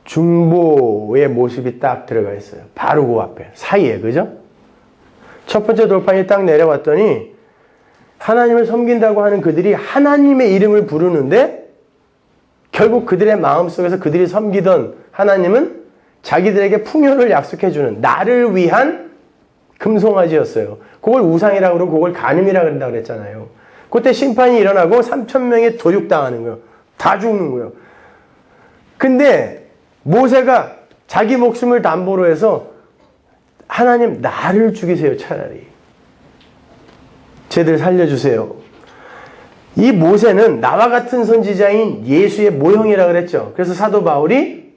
중보의 모습이 딱 들어가 있어요. 바로 그 앞에, 사이에, 그죠? 첫 번째 돌판이 딱 내려왔더니 하나님을 섬긴다고 하는 그들이 하나님의 이름을 부르는데 결국 그들의 마음속에서 그들이 섬기던 하나님은 자기들에게 풍요를 약속해주는 나를 위한 금송아지였어요. 그걸 우상이라고 그러고 그걸 간음이라고 그런다고 그랬잖아요. 그때 심판이 일어나고 3,000명이 도륙당하는 거예요. 다 죽는 거예요. 근데 모세가 자기 목숨을 담보로 해서 하나님 나를 죽이세요, 차라리. 쟤들 살려주세요. 이 모세는 나와 같은 선지자인 예수의 모형이라고 그랬죠. 그래서 사도 바울이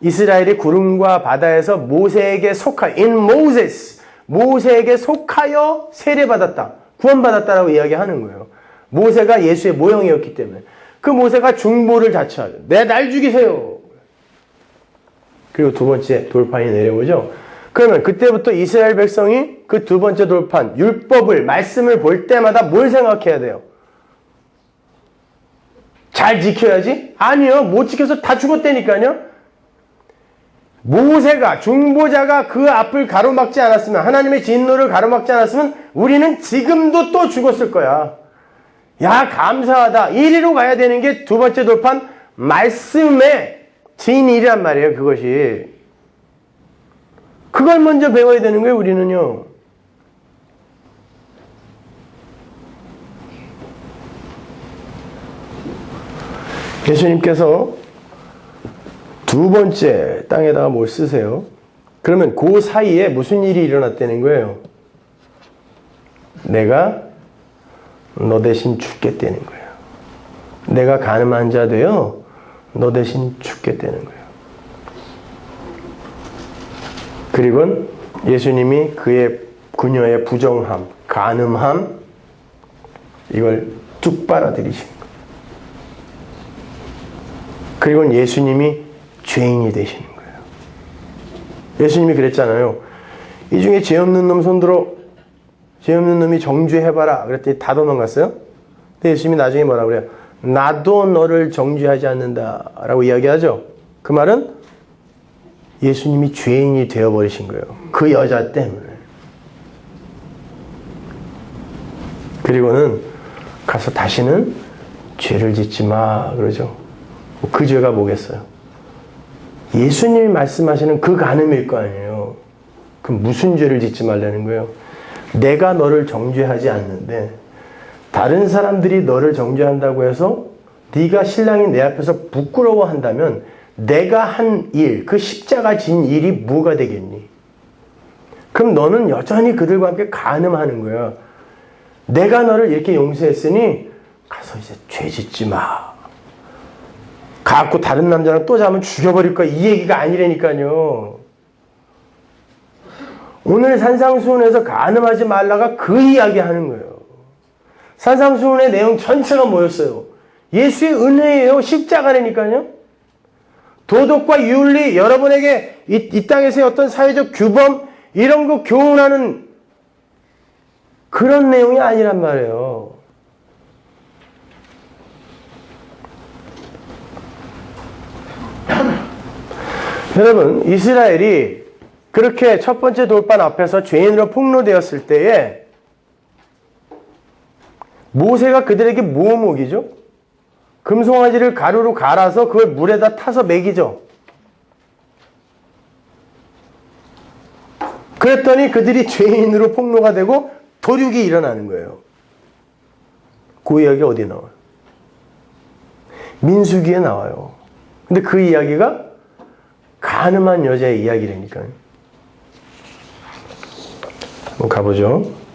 이스라엘이 구름과 바다에서 모세에게 in Moses, 모세에게 속하여 세례받았다, 구원받았다라고 이야기하는 거예요. 모세가 예수의 모형이었기 때문에. 그 모세가 중보를 자처하죠. 날 죽이세요. 그리고 두 번째 돌판이 내려오죠. 그러면 그때부터 이스라엘 백성이 그 두 번째 돌판, 율법을, 말씀을 볼 때마다 뭘 생각해야 돼요? 잘 지켜야지? 아니요. 못 지켜서 다 죽었다니까요. 모세가, 중보자가 그 앞을 가로막지 않았으면, 하나님의 진노를 가로막지 않았으면 우리는 지금도 또 죽었을 거야. 야, 감사하다. 이리로 가야 되는 게 두 번째 돌판, 말씀의 진일이란 말이에요. 그것이. 그걸 먼저 배워야 되는 거예요. 우리는요. 예수님께서 두 번째 땅에다가 뭘 쓰세요? 그러면 그 사이에 무슨 일이 일어났다는 거예요? 내가 너 대신 죽겠다는 거예요. 내가 가늠한 자 되어 너 대신 죽겠다는 거예요. 그리고 예수님이 그녀의 부정함, 가늠함, 이걸 뚝 빨아들이신 거예요. 그리고 예수님이 죄인이 되시는 거예요. 예수님이 그랬잖아요. 이 중에 죄 없는 놈 손들어, 죄 없는 놈이 정죄해봐라. 그랬더니 다 도망갔어요. 근데 예수님이 나중에 뭐라 그래요? 나도 너를 정죄하지 않는다 라고 이야기하죠. 그 말은 예수님이 죄인이 되어버리신 거예요. 그 여자 때문에. 그리고는 가서 다시는 죄를 짓지 마 그러죠. 그 죄가 뭐겠어요? 예수님이 말씀하시는 그 간음일 거 아니에요. 그럼 무슨 죄를 짓지 말라는 거예요? 내가 너를 정죄하지 않는데 다른 사람들이 너를 정죄한다고 해서 네가 신랑이 내 앞에서 부끄러워한다면 내가 한 일, 그 십자가 진 일이 뭐가 되겠니? 그럼 너는 여전히 그들과 함께 간음하는 거야. 내가 너를 이렇게 용서했으니 가서 이제 죄 짓지 마. 가갖고 다른 남자랑 또 자면 죽여버릴 거야. 이 얘기가 아니라니까요. 오늘 산상수훈에서 간음하지 말라가 그 이야기 하는 거예요. 산상수훈의 내용 전체가 뭐였어요? 예수의 은혜예요. 십자가라니까요. 도덕과 윤리, 여러분에게 이 땅에서의 어떤 사회적 규범, 이런 거 교훈하는 그런 내용이 아니란 말이에요. 여러분, 이스라엘이 그렇게 첫 번째 돌판 앞에서 죄인으로 폭로되었을 때에 모세가 그들에게 뭐 먹이죠? 금송아지를 가루로 갈아서 그걸 물에다 타서 먹이죠. 그랬더니 그들이 죄인으로 폭로가 되고 도륙이 일어나는 거예요. 그 이야기 어디에 나와요? 민수기에 나와요. 근데 그 이야기가 간음한 여자의 이야기라니까요. 한번 가보죠.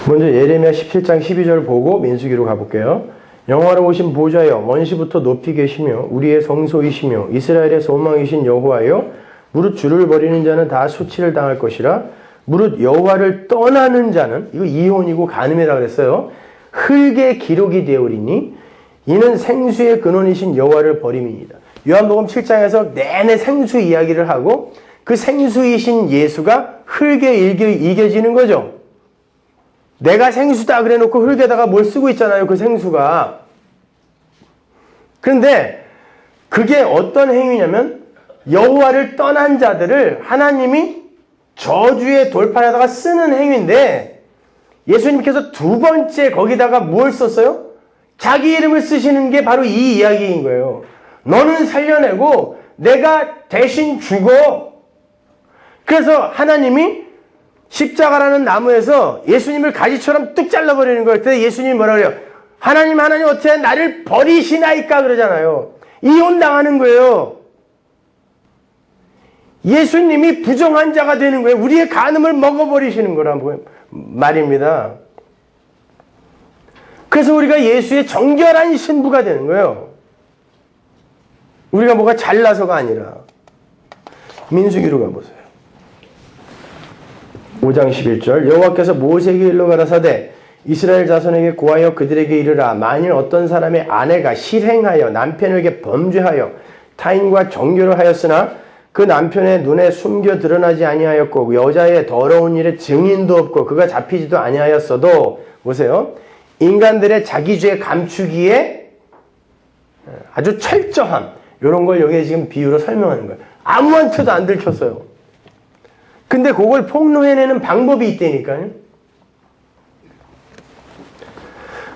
먼저 예레미야 17장 12절 보고 민수기로 가볼게요. 영화로 오신 보좌여, 원시부터 높이 계시며 우리의 성소이시며 이스라엘의 소망이신 여호와여, 무릇 주를 버리는 자는 다 수치를 당할 것이라. 무릇 여호와를 떠나는 자는, 이거 이혼이고 간음이라 그랬어요. 흙의 기록이 되오리니 이는 생수의 근원이신 여호와를 버림이니이다. 요한복음 7장에서 내내 생수 이야기를 하고 그 생수이신 예수가 흙에 이겨지는 거죠. 내가 생수다 그래 놓고 흙에다가 뭘 쓰고 있잖아요. 그 생수가. 그런데 그게 어떤 행위냐면 여호와를 떠난 자들을 하나님이 저주의 돌판에다가 쓰는 행위인데, 예수님께서 두 번째 거기다가 뭘 썼어요? 자기 이름을 쓰시는 게 바로 이 이야기인 거예요. 너는 살려내고 내가 대신 죽어. 그래서 하나님이 십자가라는 나무에서 예수님을 가지처럼 뚝 잘라버리는 거예요. 그래서 예수님이 뭐라 그래요? 하나님 어떻게 나를 버리시나이까 그러잖아요. 이혼당하는 거예요. 예수님이 부정한 자가 되는 거예요. 우리의 간음을 먹어버리시는 거란 말입니다. 그래서 우리가 예수의 정결한 신부가 되는 거예요. 우리가 뭐가 잘나서가 아니라. 민수기로 가보세요. 5장 11절 여호와께서 모세에게 일러 가라사대 이스라엘 자손에게 고하여 그들에게 이르라. 만일 어떤 사람의 아내가 실행하여 남편에게 범죄하여 타인과 정결을 하였으나 그 남편의 눈에 숨겨 드러나지 아니하였고 여자의 더러운 일에 증인도 없고 그가 잡히지도 아니하였어도 보세요. 인간들의 자기죄 감추기에 아주 철저함 이런 걸 여기에 지금 비유로 설명하는 거예요. 아무한테도 안 들켰어요. 근데 그걸 폭로해내는 방법이 있다니까요.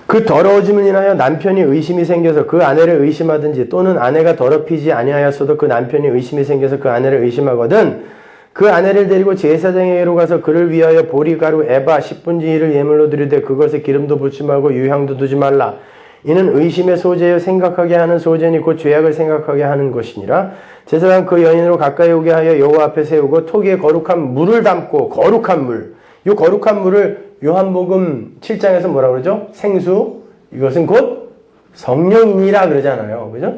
그 더러워짐을 인하여 남편이 의심이 생겨서 그 아내를 의심하든지 또는 아내가 더럽히지 아니하였어도 그 남편이 의심이 생겨서 그 아내를 의심하거든 그 아내를 데리고 제사장에게로 가서 그를 위하여 보리가루 에바 10분지 1을 예물로 드리되 그것에 기름도 붓지 말고 유향도 두지 말라. 이는 의심의 소재여 생각하게 하는 소재니 곧 죄악을 생각하게 하는 것이니라. 제사장 그 여인으로 가까이 오게 하여 여호와 앞에 세우고 톡에 거룩한 물을 담고 거룩한 물. 이 거룩한 물을 요한복음 7장에서 뭐라 그러죠? 생수. 이것은 곧 성령이니라 그러잖아요. 그죠?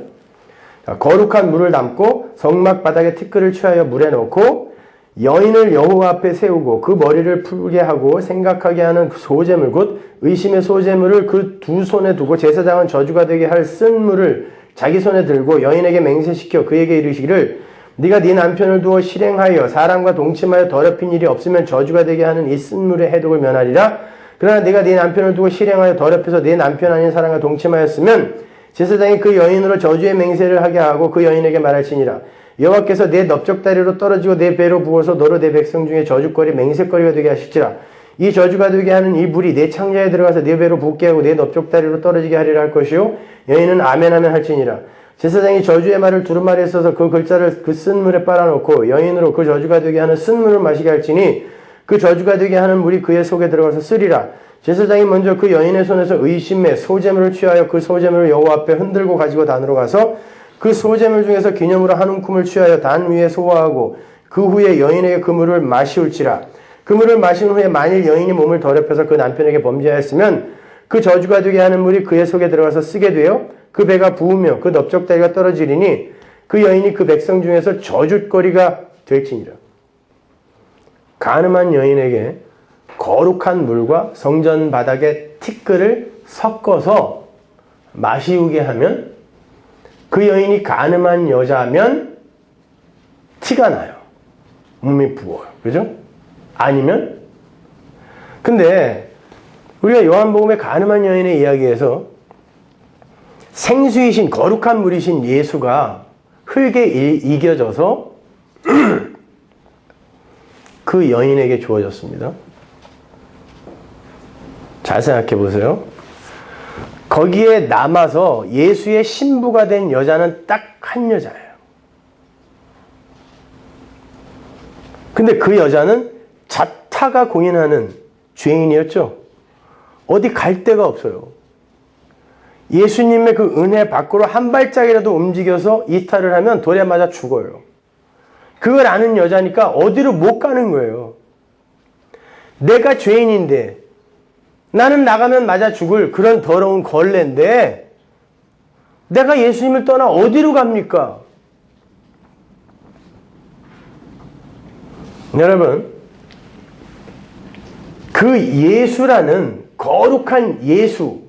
자, 거룩한 물을 담고 성막 바닥에 티끌을 취하여 물에 넣고 여인을 여호와 앞에 세우고 그 머리를 풀게 하고 생각하게 하는 소재물 곧 의심의 소재물을 그 두 손에 두고 제사장은 저주가 되게 할 쓴 물을 자기 손에 들고 여인에게 맹세시켜 그에게 이르시기를 네가 네 남편을 두어 실행하여 사람과 동침하여 더럽힌 일이 없으면 저주가 되게 하는 이 쓴 물의 해독을 면하리라. 그러나 네가 네 남편을 두고 실행하여 더럽혀서 네 남편 아닌 사람과 동침하였으면 제사장이 그 여인으로 저주의 맹세를 하게 하고 그 여인에게 말할지니라. 여호와께서 내 넓적다리로 떨어지고 내 배로 부어서 너로 내 백성 중에 저주거리 맹세거리가 되게 하실지라. 이 저주가 되게 하는 이 불이 내 창자에 들어가서 내 배로 붓게 하고 내 넓적다리로 떨어지게 하리라 할 것이요 여인은 아멘하면 할지니라. 제사장이 저주의 말을 두루마리에 써서 그 글자를 그 쓴 물에 빨아놓고 여인으로 그 저주가 되게 하는 쓴 물을 마시게 할지니 그 저주가 되게 하는 물이 그의 속에 들어가서 쓰리라. 제사장이 먼저 그 여인의 손에서 의심의 소재물을 취하여 그 소재물을 여호와 앞에 흔들고 가지고 단으로 가서 그 소재물 중에서 기념으로 한 움큼을 취하여 단 위에 소화하고 그 후에 여인에게 그 물을 마시울지라. 그 물을 마신 후에 만일 여인이 몸을 더럽혀서 그 남편에게 범죄하였으면 그 저주가 되게 하는 물이 그의 속에 들어가서 쓰게 되어 그 배가 부으며 그 넓적다리가 떨어지리니 그 여인이 그 백성 중에서 저주거리가 될지니라. 간음한 여인에게 거룩한 물과 성전 바닥에 티끌을 섞어서 마시우게 하면 그 여인이 간음한 여자면 티가 나요. 몸이 부어요. 그죠? 아니면 근데 우리가 요한복음의 간음한 여인의 이야기에서 생수이신 거룩한 물이신 예수가 흙에 이겨져서 그 여인에게 주어졌습니다. 잘 생각해 보세요. 거기에 남아서 예수의 신부가 된 여자는 딱 한 여자예요. 근데 그 여자는 자타가 공인하는 죄인이었죠. 어디 갈 데가 없어요. 예수님의 그 은혜 밖으로 한 발짝이라도 움직여서 이탈을 하면 돌에 맞아 죽어요. 그걸 아는 여자니까 어디로 못 가는 거예요. 내가 죄인인데 나는 나가면 맞아 죽을 그런 더러운 걸레인데 내가 예수님을 떠나 어디로 갑니까? 여러분, 그 예수라는 거룩한 예수,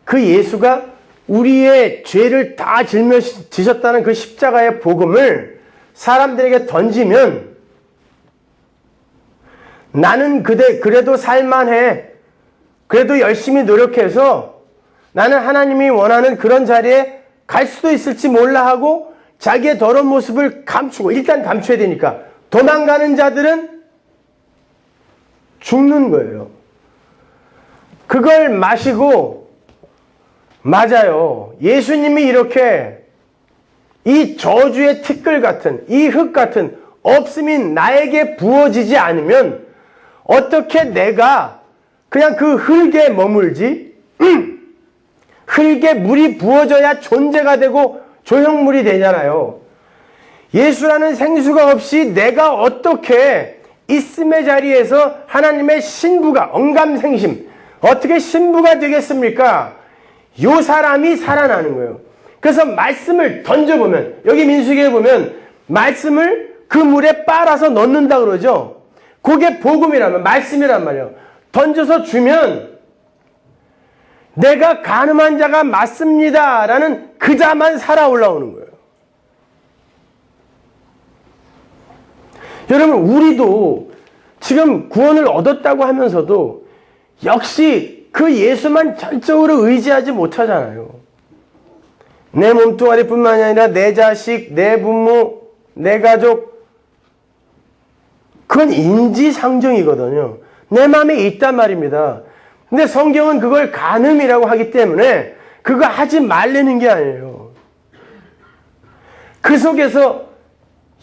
그 예수가 우리의 죄를 다 짊어지셨다는 그 십자가의 복음을 사람들에게 던지면 나는 그래도 살만해. 그래도 열심히 노력해서 나는 하나님이 원하는 그런 자리에 갈 수도 있을지 몰라 하고 자기의 더러운 모습을 감추고 일단 감춰야 되니까 도망가는 자들은 죽는 거예요. 그걸 마시고 맞아요. 예수님이 이렇게 이 저주의 티끌 같은 이 흙 같은 없음이 나에게 부어지지 않으면 어떻게 내가 그냥 그 흙에 머물지? 흙에 물이 부어져야 존재가 되고 조형물이 되잖아요. 예수라는 생수가 없이 내가 어떻게 있음의 자리에서 하나님의 신부가 언감생심 어떻게 신부가 되겠습니까? 요 사람이 살아나는 거예요. 그래서 말씀을 던져보면 여기 민수기에 보면 말씀을 그 물에 빨아서 넣는다 그러죠. 그게 복음이라면 말씀이란 말이에요. 던져서 주면 내가 간음한 자가 맞습니다 라는 그 자만 살아 올라오는 거예요. 여러분, 우리도 지금 구원을 얻었다고 하면서도 역시 그 예수만 전적으로 의지하지 못하잖아요. 내 몸뚱아리뿐만이 아니라 내 자식, 내 부모, 내 가족, 그건 인지상정이거든요. 내 마음에 있단 말입니다. 근데 성경은 그걸 간음이라고 하기 때문에 그거 하지 말라는 게 아니에요. 그 속에서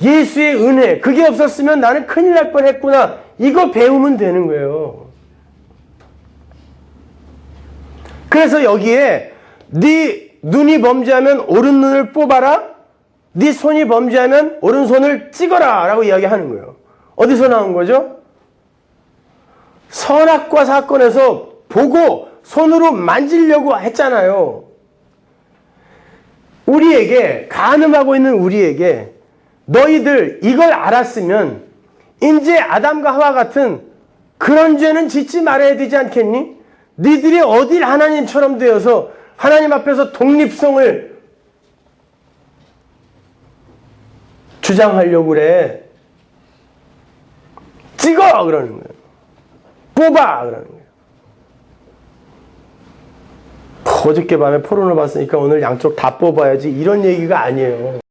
예수의 은혜, 그게 없었으면 나는 큰일 날 뻔했구나, 이거 배우면 되는 거예요. 그래서 여기에 네 눈이 범죄하면 오른 눈을 뽑아라, 네 손이 범죄하면 오른손을 찍어라 라고 이야기하는 거예요. 어디서 나온 거죠? 선악과 사건에서 보고 손으로 만지려고 했잖아요. 우리에게, 간음하고 있는 우리에게 너희들 이걸 알았으면 이제 아담과 하와 같은 그런 죄는 짓지 말아야 되지 않겠니? 니들이 어딜 하나님처럼 되어서 하나님 앞에서 독립성을 주장하려고 그래. 찍어! 그러는 거예요. 뽑아! 그러는 거예요. 어저께 밤에 포론을 봤으니까 오늘 양쪽 다 뽑아야지, 이런 얘기가 아니에요.